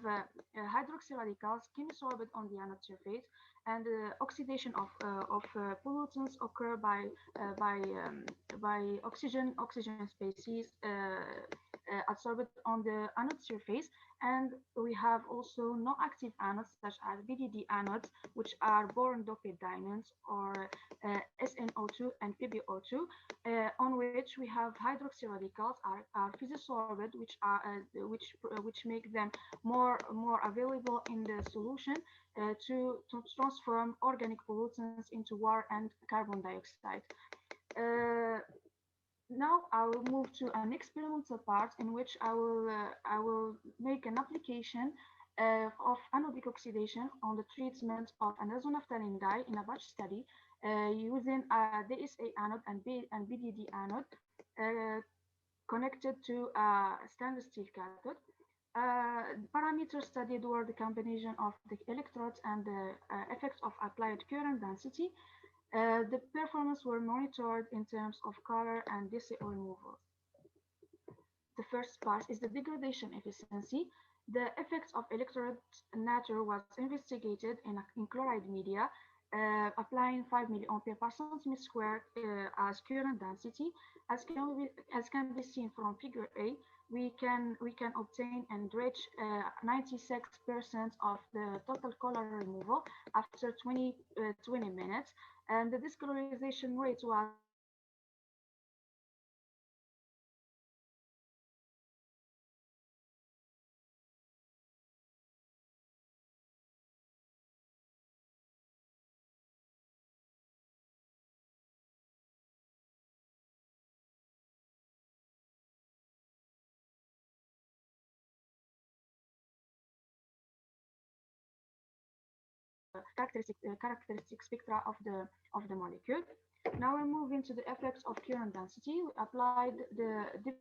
hydroxy radicals chemisorbed on the anode surface, and oxidation of pollutants occur by oxygen species adsorbed on the anode surface. And we have also no active anodes such as BDD anodes, which are boron doped diamonds, or SNO2 and PbO2, on which we have hydroxy radicals are physisorbed, which make them more available in the solution to transform organic pollutants into water and carbon dioxide. Now I will move to an experimental part in which I will make an application of anodic oxidation on the treatment of an isonaphthalene dye in a batch study using a DSA anode and BDD anode connected to a stainless steel cathode. The parameters studied were the combination of the electrodes and the effects of applied current density. The performance were monitored in terms of color and DCO removal. The first part is the degradation efficiency. The effects of electrode nature was investigated in chloride media, applying 5 milliampere per centimeter squared as current density. As can be seen from figure A, we can obtain and reach 96% of the total color removal after 20 minutes, and the discolorization rate was characteristic spectra of the molecule. Now we move into the effects of current density. We applied the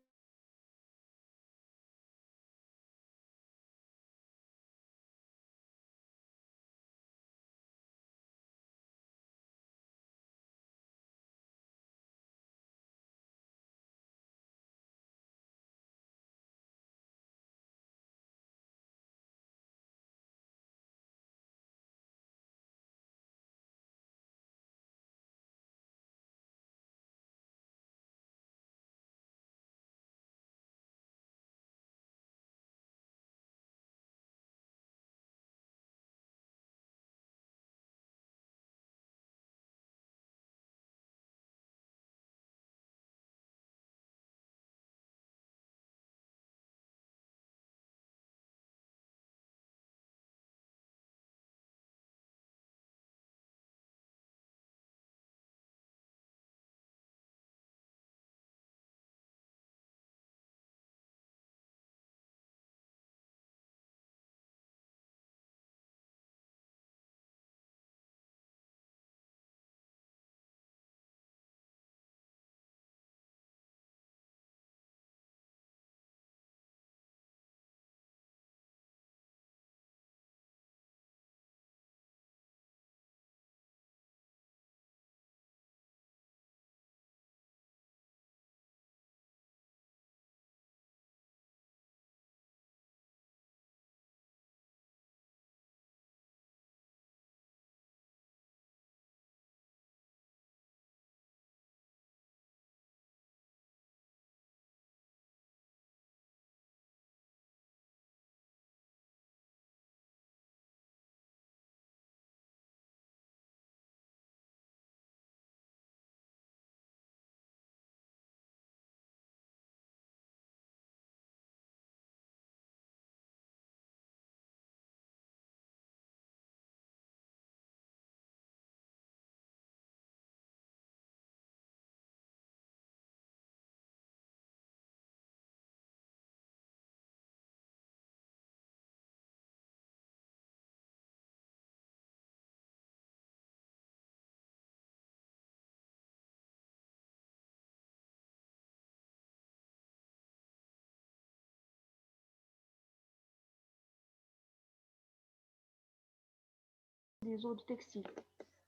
des eaux de textile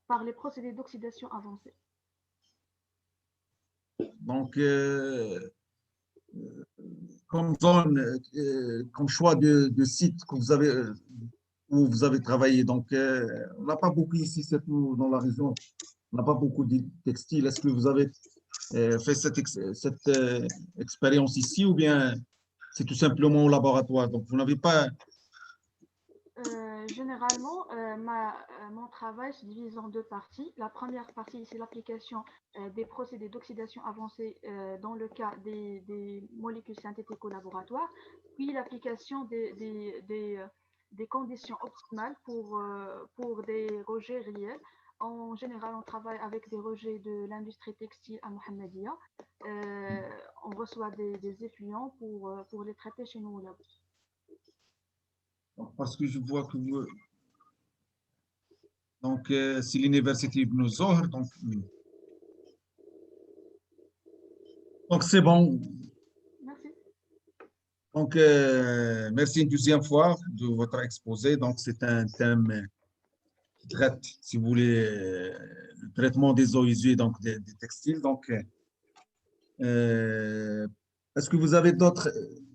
par les procédés d'oxydation avancés. Donc, comme zone, comme choix de site que vous avez, où vous avez travaillé, donc on n'a pas beaucoup ici dans la région, on n'a pas beaucoup de textiles. Est-ce que vous avez fait cette expérience ici ou bien c'est tout simplement au laboratoire? Donc, vous n'avez pas… Généralement, mon travail se divise en deux parties. La première partie, c'est l'application des procédés d'oxydation avancés dans le cas des molécules synthétiques au laboratoire, puis l'application des conditions optimales pour des rejets réels. En général, on travaille avec des rejets de l'industrie textile à Mohammedia. On reçoit des effluents pour les traiter chez nous au labo. Parce que je vois que vous… Donc, c'est l'université Ibn Zohr. Donc c'est bon. Merci. Donc, merci une deuxième fois de votre exposé. Donc, c'est un thème qui traite, si vous voulez, le traitement des eaux usées, donc des textiles. Donc, est-ce que vous avez d'autres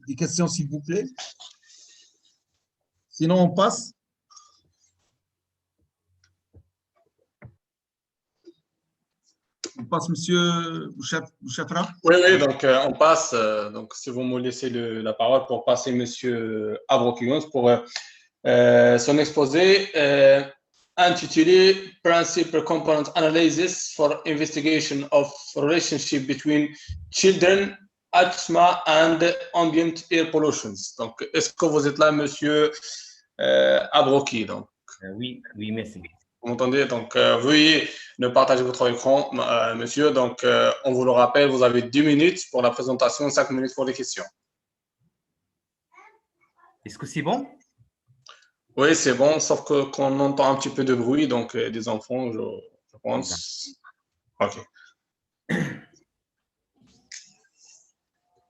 des questions, s'il vous plaît? Sinon, on passe. On passe, monsieur Bouchafra. Oui, oui, donc on passe. Donc, si vous me laissez la parole pour passer monsieur Abrokiounous pour son exposé intitulé Principal Component Analysis for Investigation of Relationship Between Children, Asthma and Ambient Air Pollutions. Donc, est-ce que vous êtes là, monsieur Abroki? Donc, Oui, merci. vous m'entendez? Donc, veuillez ne partager votre écran, monsieur. Donc, on vous le rappelle, vous avez 10 minutes pour la présentation, 5 minutes pour les questions. Est-ce que c'est bon? Oui, c'est bon, sauf qu'on entend un petit peu de bruit, donc des enfants, je pense. OK.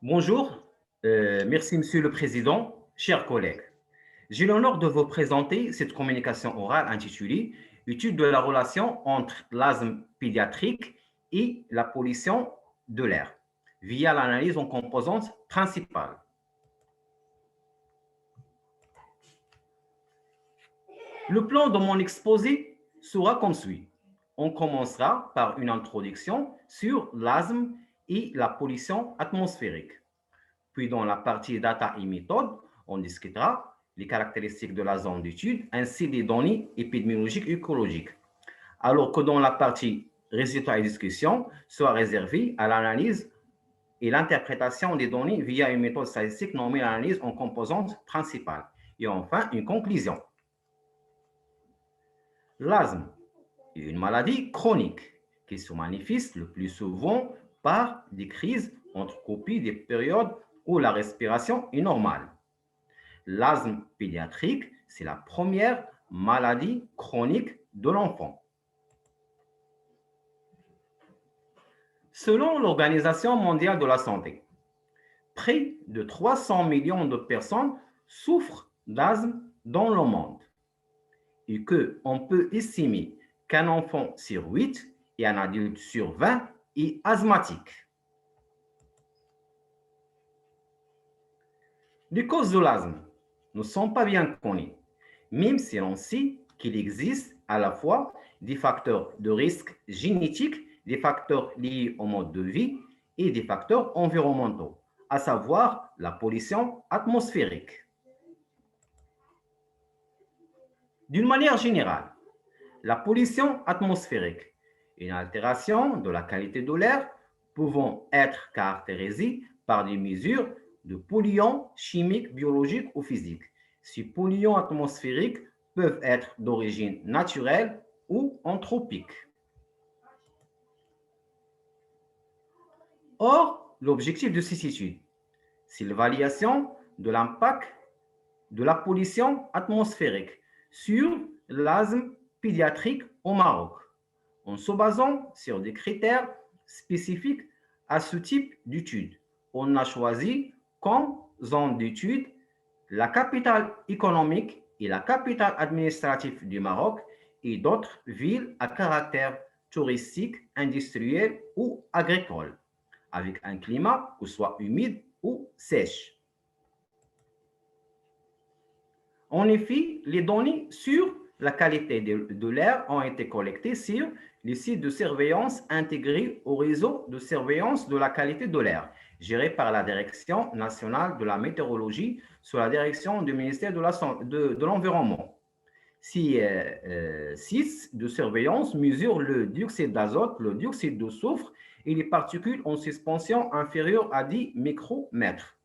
Bonjour, merci Monsieur le Président, chers collègues. J'ai l'honneur de vous présenter cette communication orale intitulée « Étude de la relation entre l'asthme pédiatrique et la pollution de l'air via l'analyse en composantes principales ». Le plan de mon exposé sera comme suit. On commencera par une introduction sur l'asthme et la pollution atmosphérique. Puis dans la partie data et méthodes, on discutera les caractéristiques de la zone d'étude ainsi que les données épidémiologiques et écologiques. Alors que dans la partie résultats et discussions sera réservée à l'analyse et l'interprétation des données via une méthode statistique nommée l'analyse en composantes principales. Et enfin, une conclusion. L'asthme est une maladie chronique qui se manifeste le plus souvent par des crises entrecoupées des périodes où la respiration est normale. L'asthme pédiatrique, c'est la première maladie chronique de l'enfant. Selon l'Organisation mondiale de la santé, près de 300 millions de personnes souffrent d'asthme dans le monde et qu'on peut estimer qu'un enfant sur 8 et un adulte sur 20 est asthmatique. Les causes de l'asthme ne sont pas bien connues, même si l'on sait qu'il existe à la fois des facteurs de risque génétiques, des facteurs liés au mode de vie et des facteurs environnementaux, à savoir la pollution atmosphérique. D'une manière générale, la pollution atmosphérique est une altération de la qualité de l'air pouvant être caractérisée par des mesures de polluants chimiques, biologiques ou physiques. Ces polluants atmosphériques peuvent être d'origine naturelle ou anthropique. Or, l'objectif de cette étude, c'est l'évaluation de l'impact de la pollution atmosphérique sur l'asthme pédiatrique au Maroc, en se basant sur des critères spécifiques à ce type d'étude. On a choisi comme zone d'étude la capitale économique et la capitale administrative du Maroc et d'autres villes à caractère touristique, industriel ou agricole, avec un climat que soit humide ou sèche. En effet, les données sur la qualité de l'air ont été collectées sur les sites de surveillance intégrés au réseau de surveillance de la qualité de l'air, géré par la Direction nationale de la météorologie sous la direction du ministère de l'Environnement. Ces sites de surveillance mesurent le dioxyde d'azote, le dioxyde de soufre et les particules en suspension inférieures à 10 micromètres.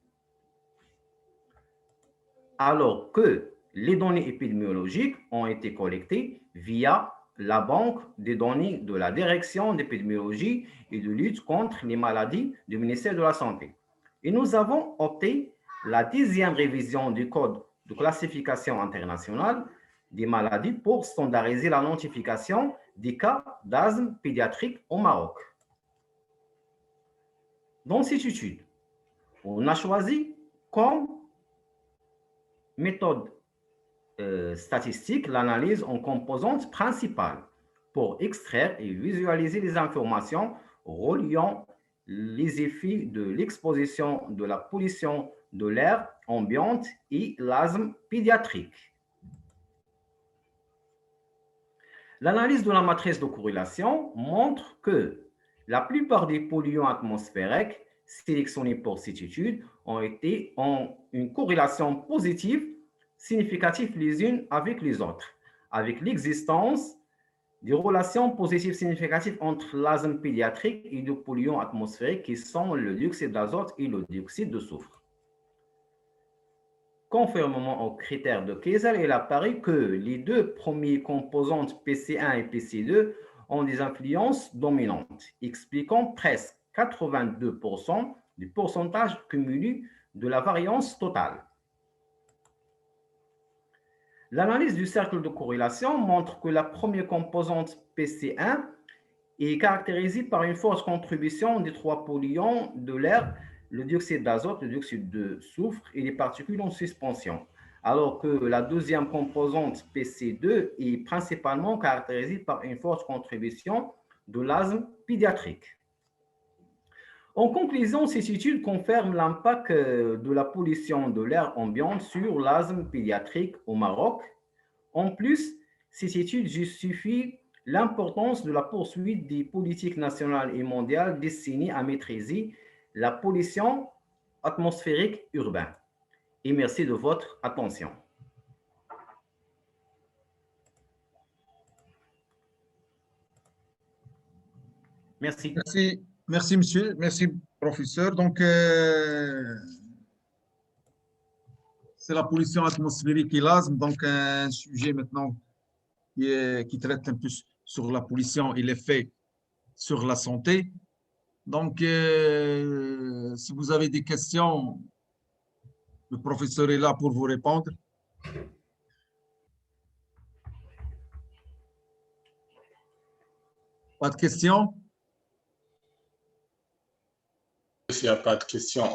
Alors que les données épidémiologiques ont été collectées via la banque des données de la Direction d'épidémiologie et de lutte contre les maladies du ministère de la Santé. Et nous avons opté la 10e révision du Code de classification internationale des maladies pour standardiser la notification des cas d'asthme pédiatrique au Maroc. Dans cette étude, on a choisi comme méthode statistique l'analyse en composantes principales pour extraire et visualiser les informations reliant les effets de l'exposition de la pollution de l'air ambiante et l'asthme pédiatrique. L'analyse de la matrice de corrélation montre que la plupart des polluants atmosphériques sélectionnés pour cette étude ont une corrélation positive significative les unes avec les autres, avec l'existence des relations positives significatives entre l'asthme pédiatrique et les polluants atmosphériques qui sont le dioxyde d'azote et le dioxyde de soufre. Conformément aux critères de Kessel, il apparaît que les deux premières composantes PC1 et PC2 ont des influences dominantes, expliquant presque 82% du pourcentage cumulé de la variance totale. L'analyse du cercle de corrélation montre que la première composante PC1 est caractérisée par une forte contribution des trois polluants de l'air, le dioxyde d'azote, le dioxyde de soufre et les particules en suspension. Alors que la deuxième composante PC2 est principalement caractérisée par une forte contribution de l'asthme pédiatrique. En conclusion, ces études confirment l'impact de la pollution de l'air ambiant sur l'asthme pédiatrique au Maroc. En plus, ces études justifient l'importance de la poursuite des politiques nationales et mondiales destinées à maîtriser la pollution atmosphérique urbaine. Et merci de votre attention. Merci. Merci, monsieur. Merci, professeur. Donc, c'est la pollution atmosphérique et l'asthme. Donc, un sujet maintenant qui traite un peu sur la pollution et l'effet sur la santé. Donc, si vous avez des questions, le professeur est là pour vous répondre. Pas de questions? S'il n'y a pas de questions,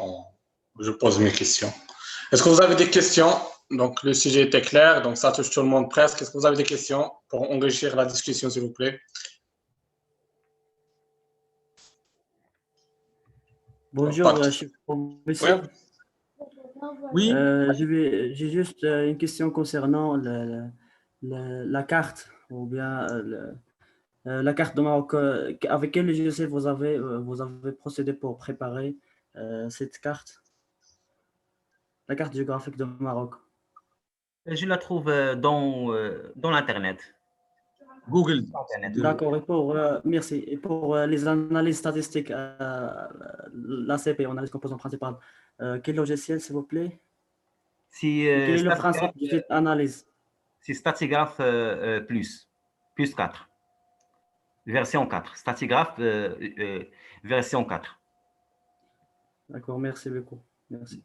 je pose mes questions. Est-ce que vous avez des questions? Donc, le sujet était clair, donc ça touche tout le monde presque. Est-ce que vous avez des questions pour enrichir la discussion, s'il vous plaît? Bonjour, chef professeur. Oui. J'ai juste une question concernant la carte, ou bien la carte de Maroc. Avec quel logiciel vous avez procédé pour préparer cette carte, la carte géographique de Maroc? Je la trouve dans l'Internet. Google. D'accord, merci. Et pour les analyses statistiques, l'ACP, analyse composante principale, quel logiciel, s'il vous plaît? Quel est le principe de cette analyse? C'est Statigraph plus 4. Version 4. Statigraph version 4. D'accord, merci beaucoup. Merci.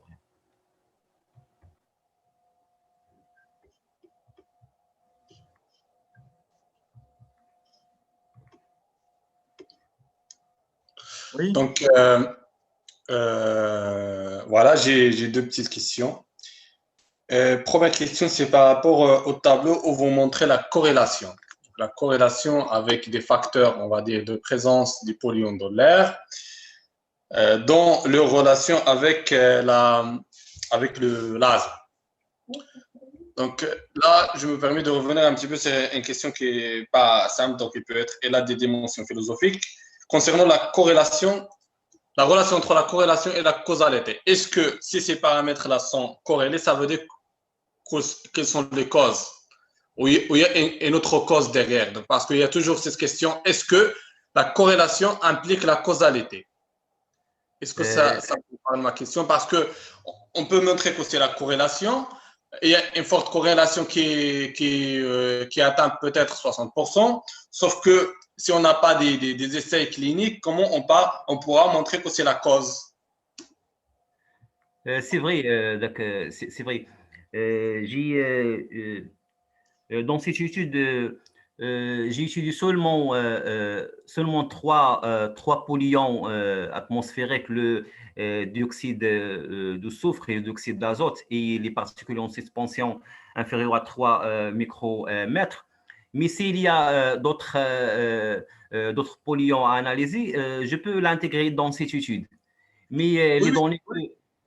Oui. Donc, voilà, j'ai deux petites questions. Première question, c'est par rapport au tableau où vous montrez la corrélation. La corrélation avec des facteurs, on va dire, de présence des polluants dans l'air, dans leur relation avec l'asthme. Donc là, je me permets de revenir un petit peu sur une question qui n'est pas simple, donc il peut être, elle a des dimensions philosophiques. Concernant la corrélation, la relation entre la corrélation et la causalité. Est-ce que si ces paramètres-là sont corrélés, ça veut dire quelles sont les causes? Ou il y a une autre cause derrière? Donc, parce qu'il y a toujours cette question, est-ce que la corrélation implique la causalité? Est-ce que ça vous parle de ma question? Parce qu'on peut montrer que c'est la corrélation. Il y a une forte corrélation qui atteint peut-être 60%, sauf que si on n'a pas des essais cliniques, comment on pourra montrer que c'est la cause? C'est vrai, c'est vrai. Dans cette étude, j'ai étudié seulement trois polluants atmosphériques, le dioxyde de soufre et le dioxyde d'azote et les particules en suspension inférieures à 3 micromètres. Mais s'il y a d'autres polluants à analyser, je peux l'intégrer dans cette étude. Mais les données…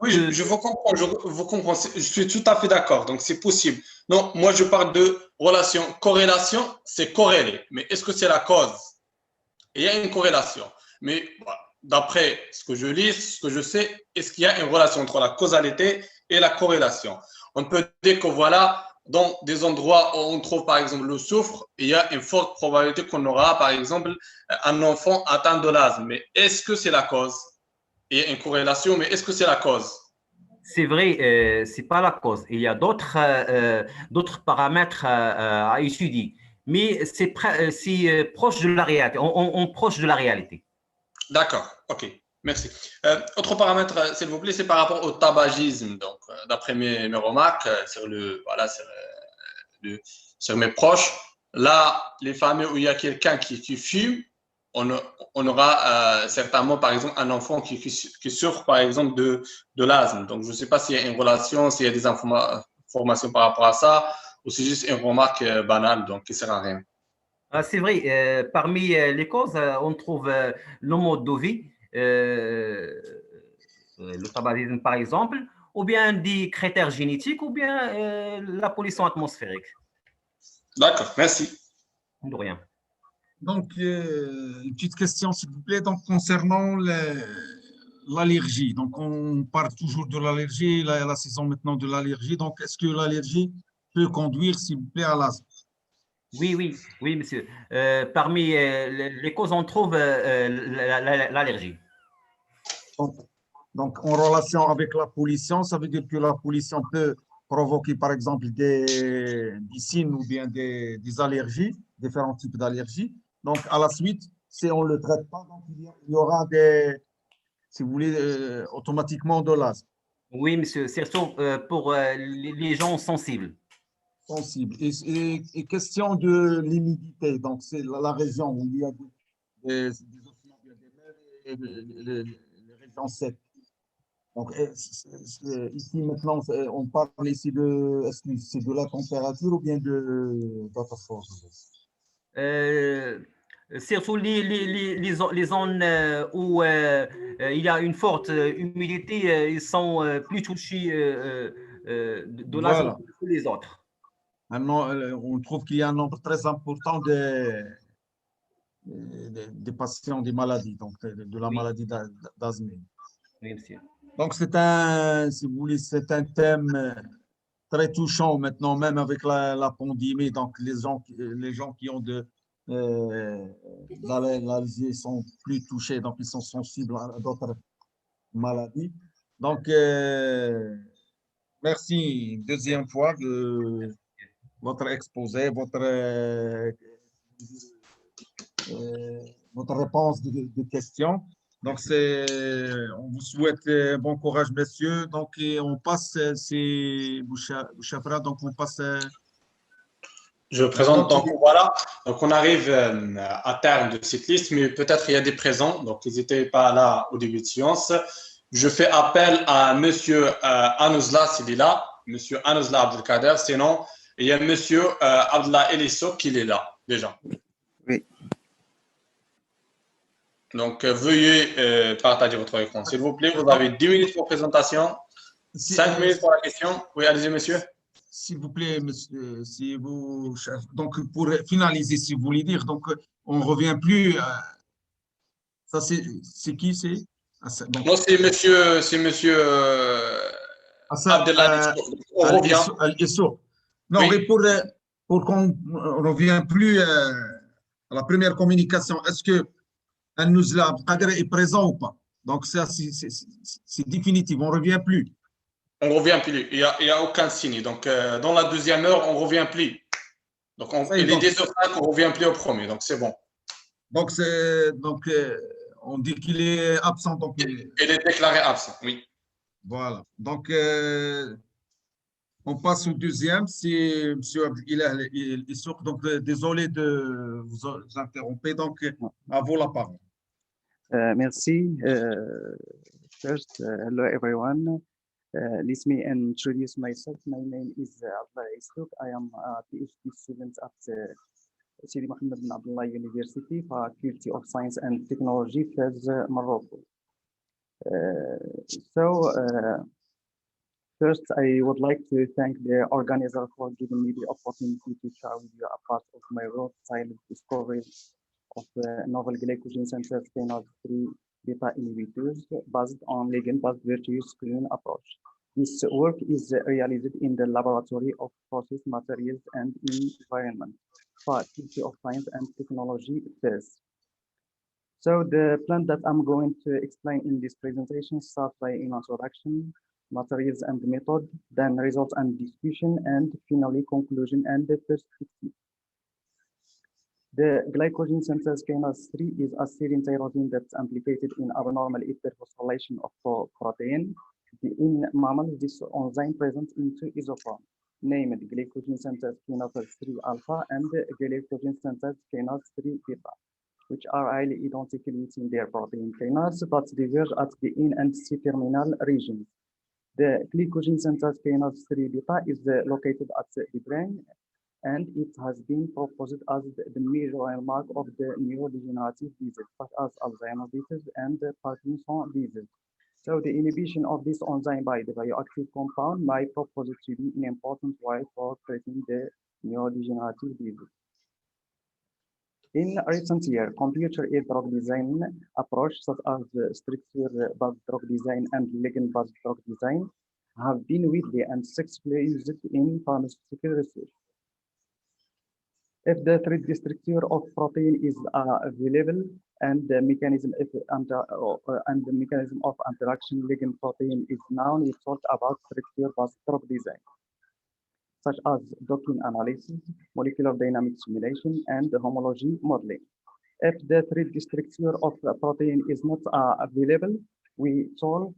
Oui, je vous comprends, je suis tout à fait d'accord, donc c'est possible. Non, moi je parle de relation. Corrélation, c'est corrélé, mais est-ce que c'est la cause? Il y a une corrélation, mais voilà, d'après ce que je lis, ce que je sais, est-ce qu'il y a une relation entre la causalité et la corrélation? On peut dire que voilà, dans des endroits où on trouve par exemple le soufre, il y a une forte probabilité qu'on aura par exemple un enfant atteint de l'asthme, mais est-ce que c'est la cause? Il y a une corrélation, mais est-ce que c'est la cause? C'est vrai, ce n'est pas la cause. Il y a d'autres paramètres à étudier, mais c'est proche de la réalité. On proche de la réalité. D'accord, ok, merci. Autre paramètre, s'il vous plaît, c'est par rapport au tabagisme. Donc, d'après mes remarques sur mes proches, là, les familles où il y a quelqu'un qui fume, on aura certainement, par exemple, un enfant qui souffre, par exemple, de l'asthme. Donc, je ne sais pas s'il y a une relation, s'il y a des informations par rapport à ça, ou c'est juste une remarque banale, donc qui ne sert à rien. C'est vrai, parmi les causes, on trouve le mode de vie, le tabagisme par exemple, ou bien des critères génétiques, ou bien la pollution atmosphérique. D'accord, merci. De rien. Donc, une petite question, s'il vous plaît, donc, concernant l'allergie. Donc, on parle toujours de l'allergie, la saison maintenant de l'allergie. Donc, est-ce que l'allergie peut conduire, s'il vous plaît, à l'asthme? Oui, monsieur. Parmi les causes, on trouve l'allergie. Donc, en relation avec la pollution, ça veut dire que la pollution peut provoquer, par exemple, des signes ou bien des allergies, différents types d'allergies. Donc, à la suite, si on ne le traite pas, donc il y aura si vous voulez, automatiquement de l'asthme. Oui, monsieur, surtout pour les gens sensibles. Sensible. Et question de l'humidité, donc c'est la région où il y a des océans, des mers et les régions secs. Donc, ici maintenant, on parle ici de, est-ce que c'est de la température ou bien d'autres choses? Surtout les zones où il y a une forte humidité, ils sont plus touchés de l'asthme Voilà. que les autres. Maintenant, on trouve qu'il y a un nombre très important des patients des maladies, donc de la maladie d'asthme. Oui, monsieur. Donc, si vous voulez, c'est un thème très touchant maintenant, même avec la pandémie. Donc, les gens qui ont l'allergie sont plus touchés, donc ils sont sensibles à d'autres maladies. Donc, merci une deuxième fois de votre exposé, votre réponse de questions. Donc, on vous souhaite bon courage, messieurs. Donc, et on passe, c'est Bouchafra, donc on passe. Je présente donc voilà. Donc, on arrive à terme de cette liste, mais peut-être il y a des présents, donc n'hésitez pas là au début de séance. Je fais appel à monsieur Anouzla, s'il est là, monsieur Anouzla Abdelkader, sinon il y a monsieur Abdallah Elisso qui est là déjà. Oui. Donc, veuillez partager votre écran, s'il vous plaît. Vous avez 10 minutes pour présentation, 5 minutes pour la question. Oui, allez-y, monsieur. S'il vous plaît, monsieur, donc pour finaliser, si vous voulez dire, donc on ne revient plus. Ça, c'est qui c'est? Non, c'est monsieur Abdellah. On revient. Non, Oui. mais pour qu'on ne revienne plus à la première communication, est-ce que Anouzla Abdelkader est présent ou pas? Donc, ça, c'est définitif, on ne revient plus. On ne revient plus. Il n'y a aucun signe. Donc, dans la deuxième heure, on ne revient plus. Donc, il est 10h05, on ne revient plus au premier. Donc, c'est bon. Donc, on dit qu'il est absent. Donc, il est déclaré absent, oui. Voilà. Donc, on passe au deuxième. C'est M. Abdelillah Issouk. Donc, désolé de vous interrompre. Donc, à vous la parole. Merci. First, hello everyone. Let me introduce myself. My name is Abdelillah Issouk. I am a PhD student at Sidi Mohammed bin Abdullah University, Faculty of Science and Technology, Fez, Morocco. First, I would like to thank the organizer for giving me the opportunity to share with you a part of my road silent discovery of novel glycogen synthase kinase 3 beta inhibitors based on ligand-based virtuous screening approach. This work is realized in the laboratory of process materials and environment, Faculty of Science and Technology, Fez. So the plan that I'm going to explain in this presentation starts by an introduction, materials and method, then results and discussion, and finally conclusion and the perspective. The glycogen synthase kinase 3 is a serine tyrosine that's implicated in abnormal hyperphosphorylation of protein. In mammals, this enzyme present in two isoforms, named glycogen synthase kinase 3 alpha and glycogen synthase kinase 3 beta. which are highly identical within their protein kinase, but diverge at the N and C terminal regions. The glycogen synthase kinase 3 beta is located at the brain, and it has been proposed as the major hallmark of the neurodegenerative diseases, such as Alzheimer's disease and Parkinson's disease. So the inhibition of this enzyme by the bioactive compound might propose to be an important way for treating the neurodegenerative disease. In recent years, computer-aided drug design approach such as structure-based drug design and ligand-based drug design have been widely and successfully used in pharmaceutical research. If the 3D structure of protein is available and the mechanism of interaction ligand protein is known, we talk about structure-based drug design, such as docking analysis, molecular dynamic simulation, and homology modeling. If the 3D structure of a protein is not available, we talk,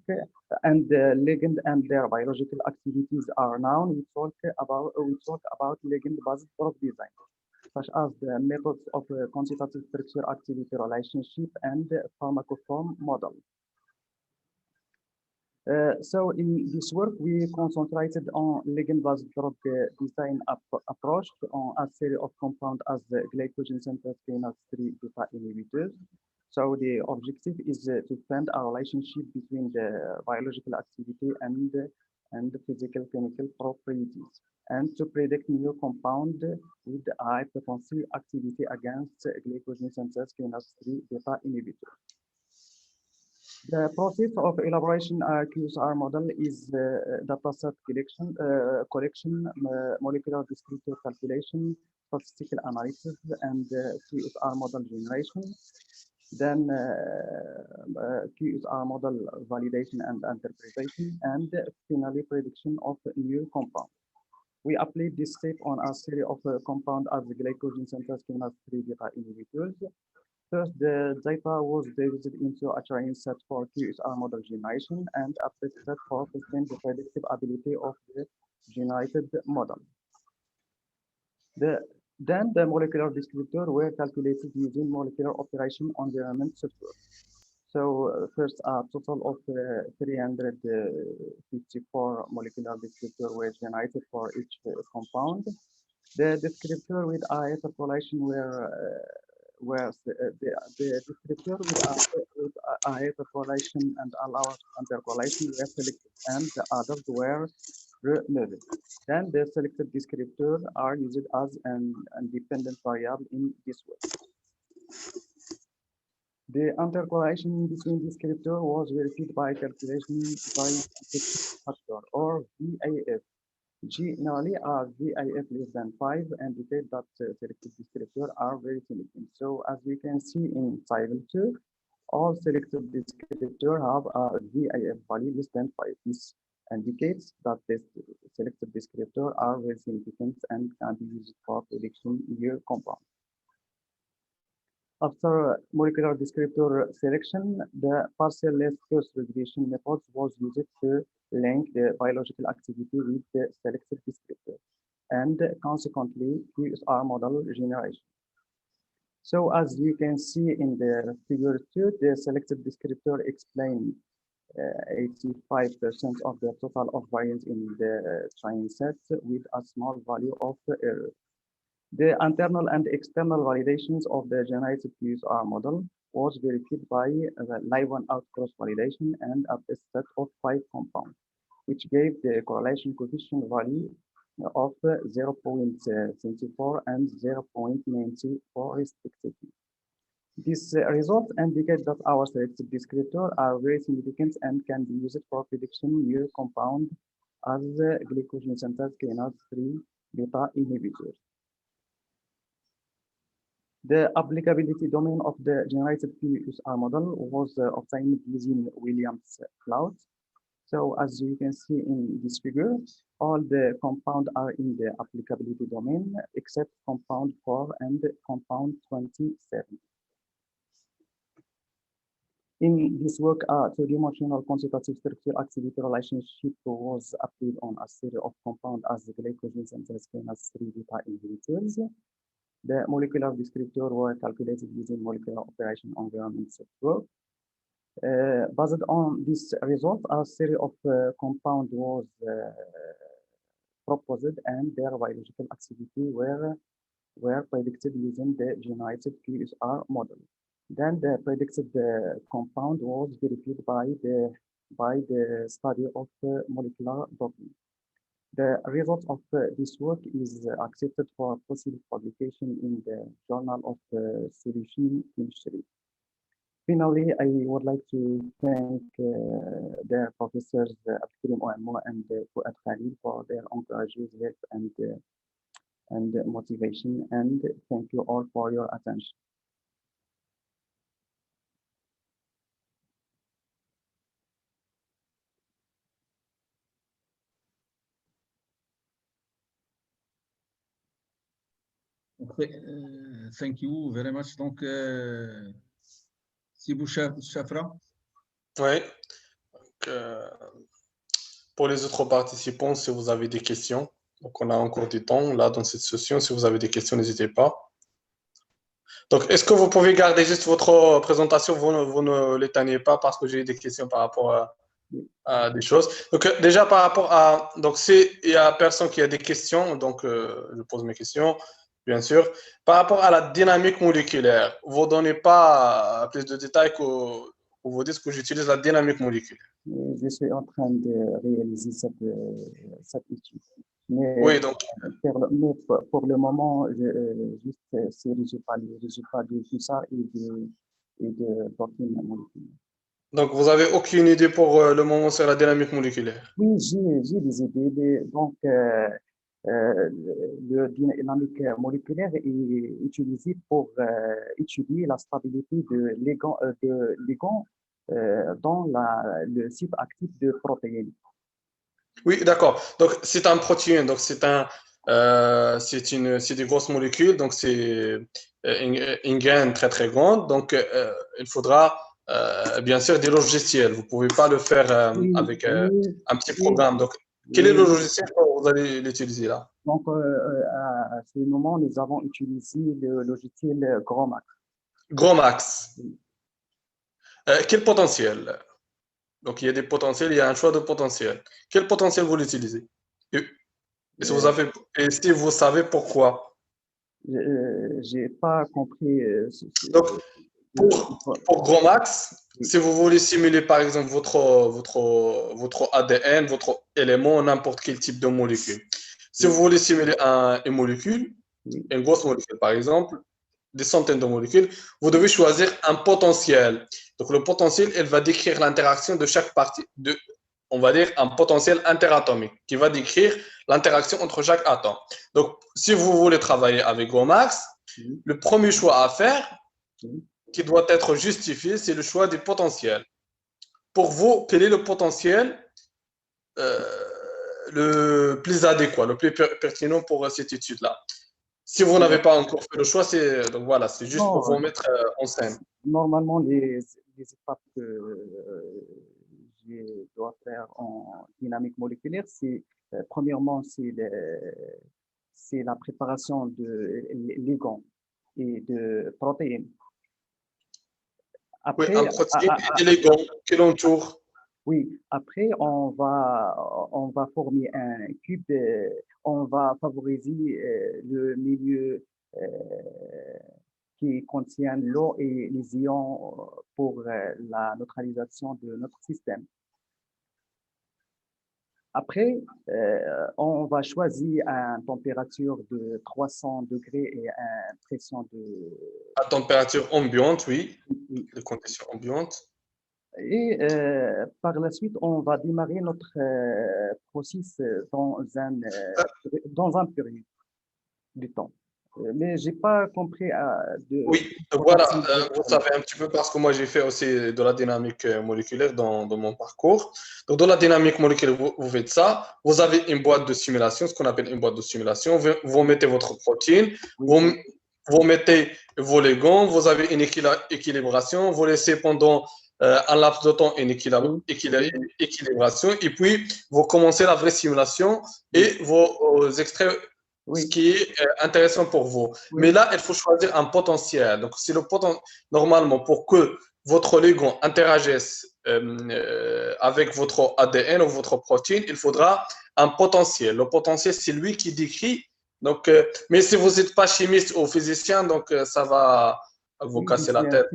and the ligand and their biological activities are known, we talk about ligand-based drug design, such as the methods of quantitative structure-activity relationship and pharmacophore model. So in this work, we concentrated on ligand-based drug design approach on a series of compounds as the glycogen synthase kinase 3 beta inhibitors. So the objective is to find a relationship between the biological activity and the physical chemical properties, and to predict new compound with high potency activity against glycogen synthase kinase 3 beta inhibitor. The process of elaboration QSR model is dataset collection, molecular descriptor calculation, statistical analysis, and QSR model generation. Then QSR model validation and interpretation, and finally prediction of new compound. We applied this step on a series of compounds as glycogen synthase kinase 3 beta inhibitors. First, the data was divided into a training set for QSR model generation and a test set for testing the predictive ability of the generated model. Then the molecular descriptors were calculated using molecular operation environment software. So first, a total of 354 molecular descriptors were generated for each compound. The descriptor with a hypercorrelation the descriptor with a hypercorrelation and allowed intercorrelation were selected, and the others were removed. Then the selected descriptors are used as an independent variable in this way. The intercorrelation between descriptors was verified by calculation by factor, or VAF. Generally, a VAF less than 5 indicate that selected descriptors are very significant. So as we can see in table 2, all selected descriptors have a VAF value less than 5. This indicates that the selected descriptors are very significant and can be used for prediction new compound. After molecular descriptor selection, the partial least first regression method was used to link the biological activity with the selected descriptor, and consequently QSR model generation. So as you can see in the figure 2, the selected descriptor explain 85% of the total of variance in the training set with a small value of error. The internal and external validations of the generated QSR model was verified by the live one-out cross validation and a test set of 5 compounds, which gave the correlation coefficient value of 0.74 and 0.94 respectively. These results indicate that our selected descriptors are very significant and can be used for prediction new compound as glycogen synthase kinase 3 beta inhibitors. The applicability domain of the generated QSR model was obtained using Williams cloud. So as you can see in this figure, all the compounds are in the applicability domain except compound 4 and compound 27. In this work, a two-dimensional quantitative structure activity relationship was applied on a series of compounds as the glycogen synthase kinase 3 beta inhibitors. The molecular descriptors were calculated using molecular operation environment software. Based on this result, a series of compound was proposed and their biological activity were predicted using the generated QSR model. Then the predicted compound was verified by the study of molecular docking. The result of this work is accepted for possible publication in the Journal of Solution Chemistry. Finally, I would like to thank the professors Abdelkrim Ouammo and Fouad Khalil for their encouraging help and motivation, and thank you all for your attention. Thank you very much. Donc, Sibou Chafra. Oui. Pour les autres participants, si vous avez des questions, donc on a encore du temps là dans cette session. Si vous avez des questions, n'hésitez pas. Donc, est-ce que vous pouvez garder juste votre présentation? Vous ne l'éteignez pas parce que j'ai des questions par rapport à des choses. Donc, déjà par rapport à... Donc, s'il y a personne qui a des questions, donc je pose mes questions, bien sûr. Par rapport à la dynamique moléculaire, vous ne donnez pas plus de détails que vous dites que j'utilise la dynamique moléculaire. Je suis en train de réaliser cette étude. Mais, oui, donc. Pour le moment, juste ces résultats de tout ça et de protéines moléculaires. Donc, vous n'avez aucune idée pour le moment sur la dynamique moléculaire? Oui, j'ai des idées. Donc, le dynamique moléculaire est utilisé pour étudier la stabilité de ligands dans le site actif de protéines. Oui, d'accord. Donc, c'est un protéine. Donc, c'est des grosses molécules. Donc, c'est une gaine très, très grande. Donc, il faudra bien sûr des logiciels. Vous ne pouvez pas le faire avec un petit programme. Donc, quel est le logiciel que vous allez l'utiliser là? Donc, à ce moment, nous avons utilisé le logiciel GROMACS. GROMACS. Quel potentiel? Donc, il y a des potentiels, il y a un choix de potentiel. Quel potentiel vous l'utilisez? Et si vous savez pourquoi? Je n'ai pas compris. Donc, pour GROMACS, si vous voulez simuler par exemple votre ADN, votre élément, n'importe quel type de molécule. Si vous voulez simuler une molécule, une grosse molécule par exemple, des centaines de molécules, vous devez choisir un potentiel. Donc le potentiel, il va décrire l'interaction de chaque partie, on va dire un potentiel interatomique qui va décrire l'interaction entre chaque atome. Donc si vous voulez travailler avec GROMACS, le premier choix à faire, qui doit être justifié, c'est le choix des potentiels. Pour vous, quel est le potentiel le plus adéquat, le plus pertinent pour cette étude-là? Si vous n'avez pas encore fait le choix, c'est juste pour vous mettre en scène. Normalement, les étapes que je dois faire en dynamique moléculaire, c'est premièrement, c'est la préparation de ligands et de protéines. Après, un protéine et des ligands qui l'entourent. Oui, après, on va former un cube, on va favoriser le milieu qui contient l'eau et les ions pour la neutralisation de notre système. Après, on va choisir une température de 300 degrés et une pression de... À température ambiante, oui, les conditions ambiantes. Et par la suite, on va démarrer notre processus dans un période du temps. Mais je n'ai pas compris. Oui, voilà, vous savez un petit peu parce que moi j'ai fait aussi de la dynamique moléculaire dans mon parcours. Donc, dans la dynamique moléculaire, vous faites ça. Vous avez une boîte de simulation, ce qu'on appelle une boîte de simulation. Vous mettez votre protéine, vous mettez vos ligands, vous avez une équilibration, vous laissez pendant un laps de temps une équilibration, et puis vous commencez la vraie simulation et vos extraits ce qui est intéressant pour vous. Mais là, il faut choisir un potentiel. Donc, si normalement, pour que votre ligand interagisse avec votre ADN ou votre protéine, il faudra un potentiel. Le potentiel, c'est lui qui décrit. Donc, mais si vous n'êtes pas chimiste ou physicien, donc ça va vous casser la tête.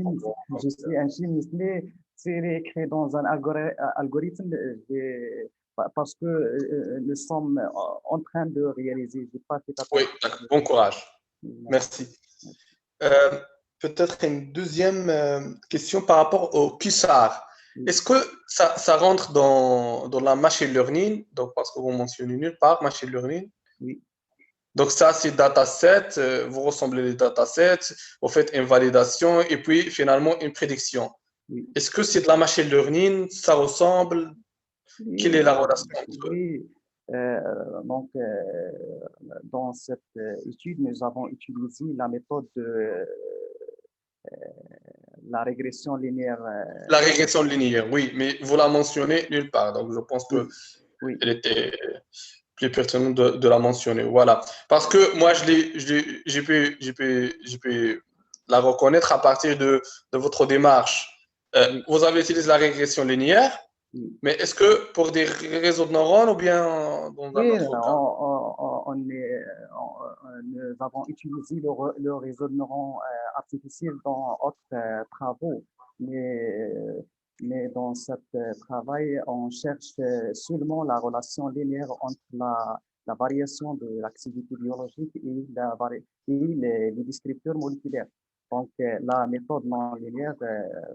Je suis un chimiste, mais c'est écrit dans un algorithme parce que nous sommes en train de réaliser. Oui, d'accord. Bon courage. Merci. Peut-être une deuxième question par rapport au QSAR. Est-ce que ça rentre dans la machine learning? Donc, parce que vous mentionnez nulle part machine learning. Oui. Donc, ça, c'est dataset. Vous ressemblez les datasets, vous faites une validation et puis finalement une prédiction. Oui. Est-ce que c'est de la machine learning? Ça ressemble? Oui. Quelle est la relation? Oui. Donc, dans cette étude, nous avons utilisé la méthode de la régression linéaire. La régression linéaire, oui, mais vous la mentionnez nulle part. Donc, je pense que elle était plus pertinente de la mentionner. Voilà. Parce que moi, j'ai pu la reconnaître à partir de votre démarche. Vous avez utilisé la régression linéaire, mais est-ce que pour des réseaux de neurones ou bien dans un autre cas? Nous avons utilisé le réseau de neurones artificiels dans d'autres travaux, mais dans ce travail, on cherche seulement la relation linéaire entre la variation de l'activité biologique et les descripteurs moléculaires. Donc, la méthode non linéaire,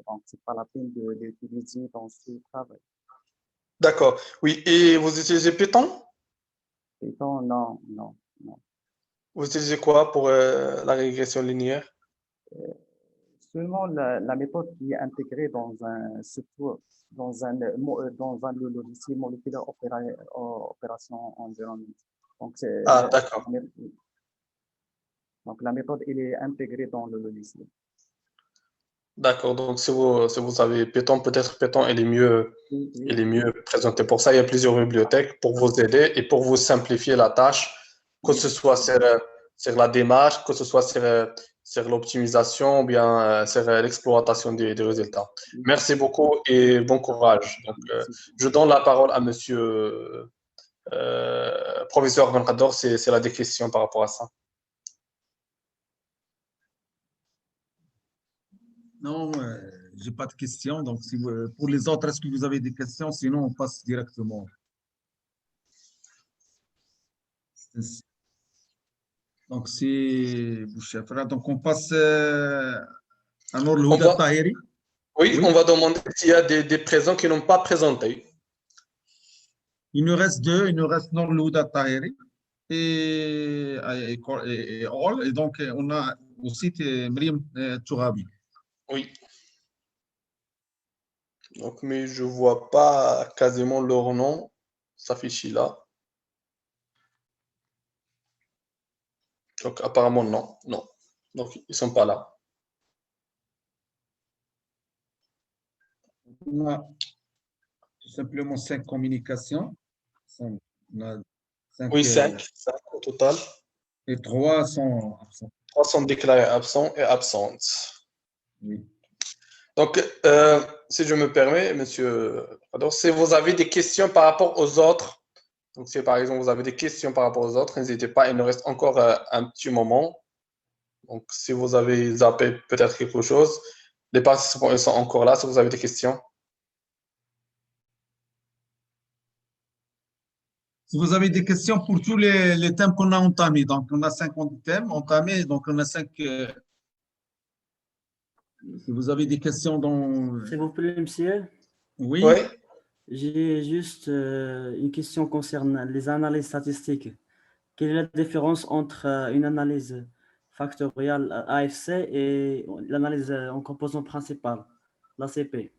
donc c'est pas la peine de l'utiliser dans ce travail. D'accord. Oui. Et vous utilisez Python? Python, non. Vous utilisez quoi pour la régression linéaire? Seulement la méthode qui est intégrée dans un logiciel moléculaire opération environnement. Donc, d'accord. Donc, la méthode, elle est intégrée dans le logiciel. D'accord. Donc, si vous savez Python, peut-être Python, il est mieux présenté pour ça. Il y a plusieurs bibliothèques pour vous aider et pour vous simplifier la tâche, que ce soit sur la démarche, que ce soit sur l'optimisation ou bien sur l'exploitation des résultats. Merci beaucoup et bon courage. Donc, je donne la parole à monsieur professeur Benkador, c'est la des questions par rapport à ça. Non, je n'ai pas de questions. Donc, pour les autres, est-ce que vous avez des questions? Sinon, on passe directement. Donc, c'est Bouchafra. Donc, on passe à Nour Louda Tahiri. Oui, on va demander s'il y a des présents qui n'ont pas présenté. Il nous reste deux. Il nous reste Nour Louda Tahiri et All. Et donc, on a aussi Miriam Tourabi. Oui. Donc, mais je ne vois pas quasiment leur nom s'afficher là. Donc, apparemment, non. Donc, ils ne sont pas là. On a tout simplement 5 communications. Oui, 5 au total. Et 3 sont absents. 3 sont déclarés absents et absentes. Oui. Donc, si je me permets, monsieur, si vous avez des questions par rapport aux autres, donc si par exemple vous avez des questions par rapport aux autres, n'hésitez pas, il nous reste encore un petit moment. Donc, si vous avez zappé peut-être quelque chose, les participants ils sont encore là si vous avez des questions. Si vous avez des questions pour tous les thèmes qu'on a entamés, donc on a 50 thèmes entamés, donc on a 5. Si vous avez des questions dans... S'il vous plaît, monsieur. Oui. J'ai juste une question concernant les analyses statistiques. Quelle est la différence entre une analyse factorielle AFC et l'analyse en composant principal, l'ACP?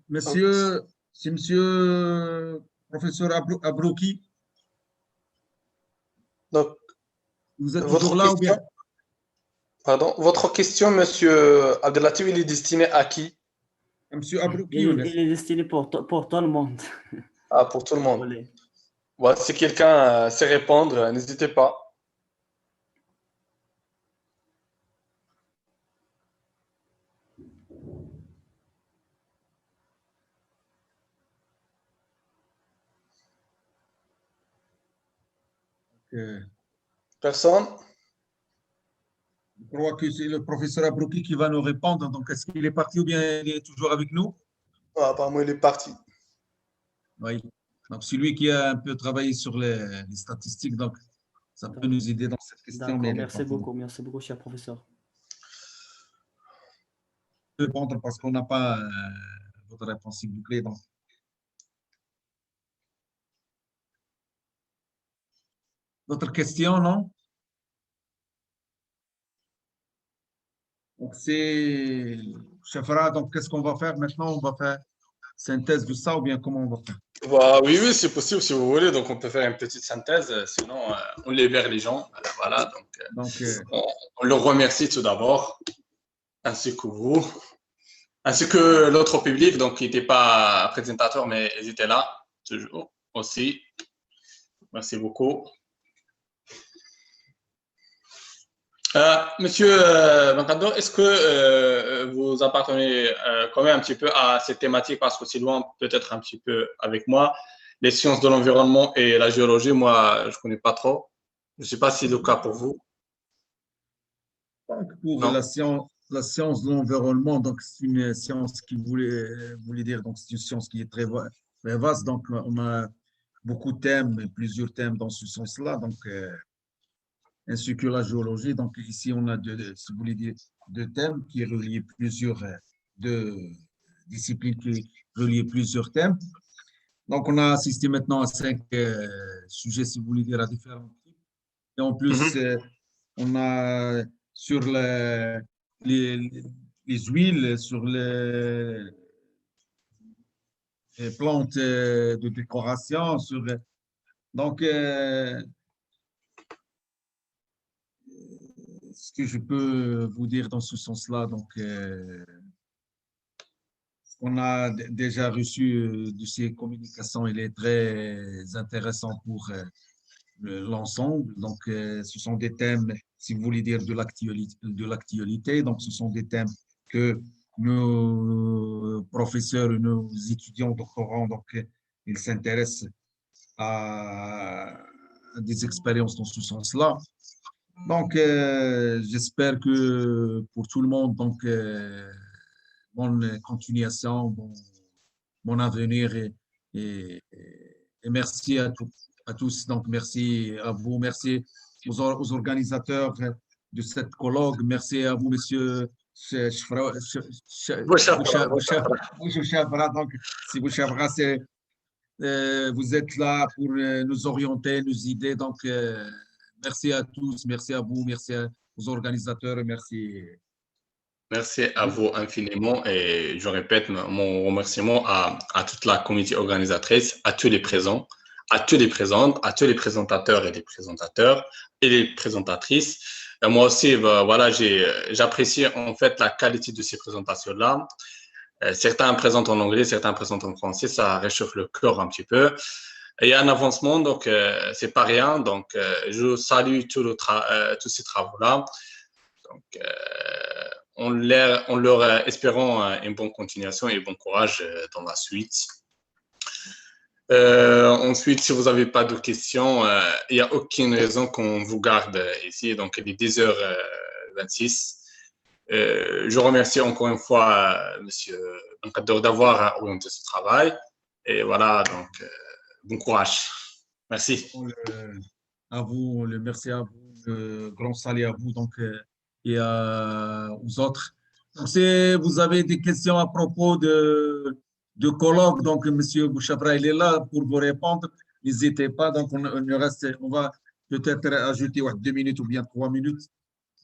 Monsieur, c'est monsieur professeur Abrouki. Donc, vous êtes toujours là ou bien? Pardon, votre question, monsieur Abdelatif, il est destiné à qui? Monsieur Abrouki. Il est destiné pour tout le monde. Ah, pour tout le monde. Voilà, si quelqu'un sait répondre, n'hésitez pas. Personne? Je crois que c'est le professeur Abrouki qui va nous répondre. Donc, est-ce qu'il est parti ou bien il est toujours avec nous? Apparemment, il est parti. Oui. Donc, c'est lui qui a un peu travaillé sur les statistiques. Donc, ça peut nous aider dans cette question. D'accord, Mais merci beaucoup, cher professeur. Répondre parce qu'on n'a pas votre réponse, s'il vous plaît. Donc. D'autres questions, non? Donc, c'est Chafra, donc qu'est-ce qu'on va faire maintenant? On va faire synthèse de ça ou bien comment on va faire? Bah, oui, oui, c'est possible si vous voulez. Donc, on peut faire une petite synthèse. Sinon, on libère les gens. Voilà. Donc, on leur remercie tout d'abord, ainsi que vous, ainsi que l'autre public, donc qui n'était pas présentateur, mais ils étaient là toujours aussi. Merci beaucoup. Monsieur Bancador, est-ce que vous appartenez quand même un petit peu à cette thématique parce que c'est loin peut-être un petit peu avec moi, les sciences de l'environnement et la géologie, moi je ne connais pas trop. Je ne sais pas si c'est le cas pour vous. Pour la science de l'environnement, donc c'est une science qui voulait dire, donc c'est une science qui est très vaste, donc on a beaucoup de thèmes, plusieurs thèmes dans ce sens-là, donc ainsi que la géologie. Donc ici on a si vous voulez dire, deux thèmes qui relient plusieurs deux disciplines qui relient plusieurs thèmes. Donc on a assisté maintenant à 5 sujets, si vous voulez dire, à différents types. Et en plus, on a sur les huiles, sur les plantes de décoration, sur donc ce que je peux vous dire dans ce sens-là, donc on a déjà reçu de ces communications, il est très intéressant pour l'ensemble. Donc, ce sont des thèmes, si vous voulez dire, de l'actualité. Donc, ce sont des thèmes que nos professeurs, nos étudiants doctorants, donc, ils s'intéressent à des expériences dans ce sens-là. Donc, j'espère que pour tout le monde, donc, bonne continuation, bon avenir et merci à tous. Donc, merci à vous, merci aux organisateurs de cette colloque. Merci à vous, monsieur Bouchavra. Donc, si Bouchavra, vous êtes là pour nous orienter, nous aider. Donc, merci à tous, merci à vous, merci aux organisateurs, merci. Merci à vous infiniment et je répète mon remerciement à toute la communauté organisatrice, à tous les présents, à tous les présentes, à tous les présentateurs et les présentateurs et les présentatrices. Et moi aussi, voilà, j'apprécie en fait la qualité de ces présentations-là. Certains présentent en anglais, certains présentent en français, ça réchauffe le cœur un petit peu. Et il y a un avancement, donc c'est pas rien. Donc, je salue tous ces travaux-là. Donc, on leur espérons une bonne continuation et bon courage dans la suite. Ensuite, si vous n'avez pas de questions, il n'y a aucune raison qu'on vous garde ici. Donc, il est 10h26. Je remercie encore une fois Monsieur Bancador d'avoir orienté ce travail. Et voilà, donc, bon courage. Merci. À vous, merci à vous, grand salut à vous donc, et aux autres. Donc, si vous avez des questions à propos de colloque, donc M. Bouchavra, il est là pour vous répondre. N'hésitez pas, donc on va peut-être ajouter 2 minutes ou bien 3 minutes.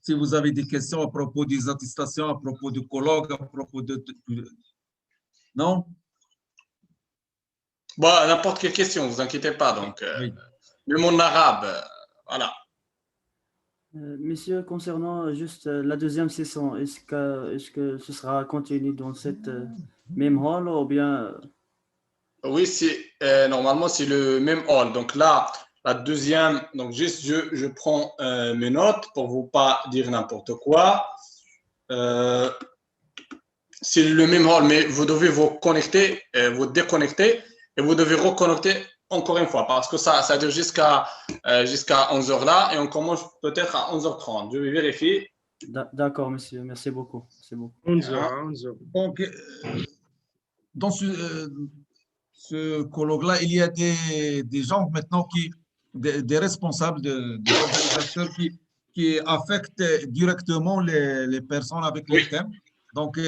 Si vous avez des questions à propos des attestations, à propos de colloque, à propos de non? Bon, n'importe quelle question, ne vous inquiétez pas. Donc, oui. Le monde arabe, voilà. Messieurs, concernant juste la deuxième session, est-ce que ce sera continué dans cette même hall ou bien Oui, normalement, c'est le même hall. Donc là, la deuxième, donc juste, je prends mes notes pour vous pas dire n'importe quoi. C'est le même hall, mais vous devez vous connecter, vous déconnecter et vous devez reconnecter encore une fois parce que ça dure jusqu'à 11h là et on commence peut-être à 11h30. Je vais vérifier. D'accord, monsieur. Merci beaucoup. C'est beaucoup. 11h. Donc, dans ce colloque-là, il y a des gens maintenant des responsables, des organisateurs qui affectent directement les personnes avec les thèmes. Donc,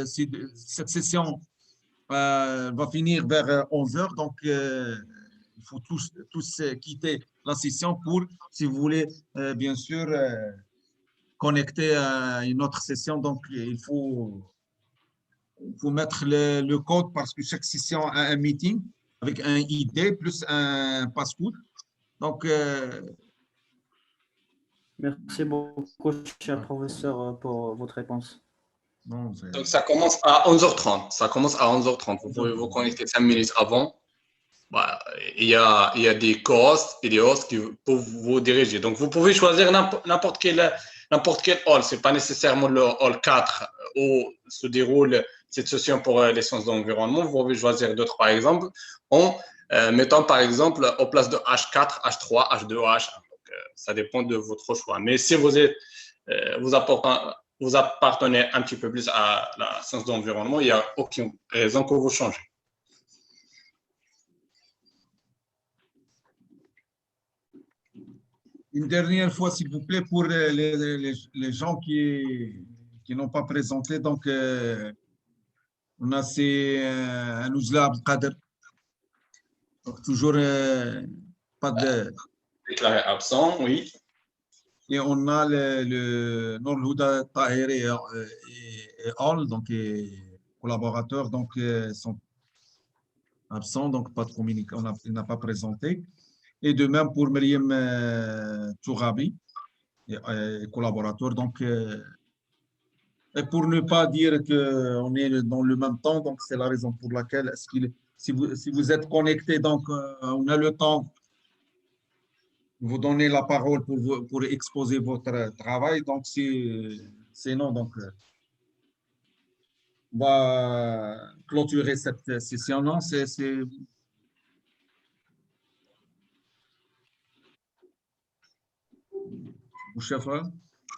cette session va finir vers 11h. Donc, il faut tous quitter la session pour, si vous voulez, bien sûr, connecter à une autre session. Donc, il faut mettre le code parce que chaque session a un meeting avec un ID plus un passcode. Donc, merci beaucoup, cher professeur, pour votre réponse. non, donc, ça commence à 11h30. Ça commence à 11h30. Vous pouvez vous connecter 5 minutes avant. Voilà. Il y a des co-hosts et des hosts qui peuvent vous diriger. Donc, vous pouvez choisir n'importe quel hall. Ce n'est pas nécessairement le hall 4 où se déroule cette session pour les sciences de l'environnement. Vous pouvez choisir d'autres, par exemple, en mettant, par exemple, aux places de H4, H3, H2, H1. Donc, ça dépend de votre choix. Mais si vous appartenez un petit peu plus à la science de l'environnement, il n'y a aucune raison que vous changez. Une dernière fois, s'il vous plaît, pour les gens qui n'ont pas présenté. Donc, on a Anoujla Abdelkader. Donc, toujours pas de... Déclaré absent, oui. Et on a le Nourhouda Tahiri et All, donc collaborateurs, donc sont absents, donc pas de communication, il n'a pas présenté. Et de même pour Myriam Tourabi, collaborateur. Donc, et pour ne pas dire qu'on est dans le même temps, donc c'est la raison pour laquelle, si vous êtes connecté, donc on a le temps de vous donner la parole pour exposer votre travail. Donc, sinon, donc, on va clôturer cette session. Non, chef.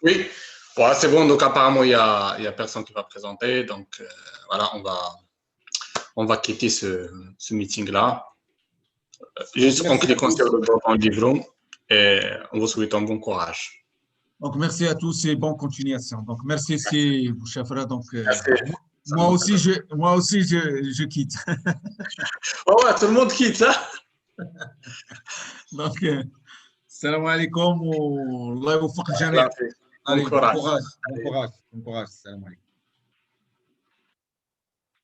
Oui, ouais, c'est bon. Donc, apparemment, il y a personne qui va présenter. Donc, voilà, on va quitter ce meeting-là. Juste en cliquant sur le bouton livre et on vous souhaite un bon courage. Donc, merci à tous et bonne continuation. Donc, merci, c'est vous, chef. Donc, moi aussi, je quitte. Oh ouais, tout le monde quitte, ça. Donc, salam alaikum. Allah vous fasse jamais. Allez, bon courage. Bon courage. Bon courage. Salam alaikum.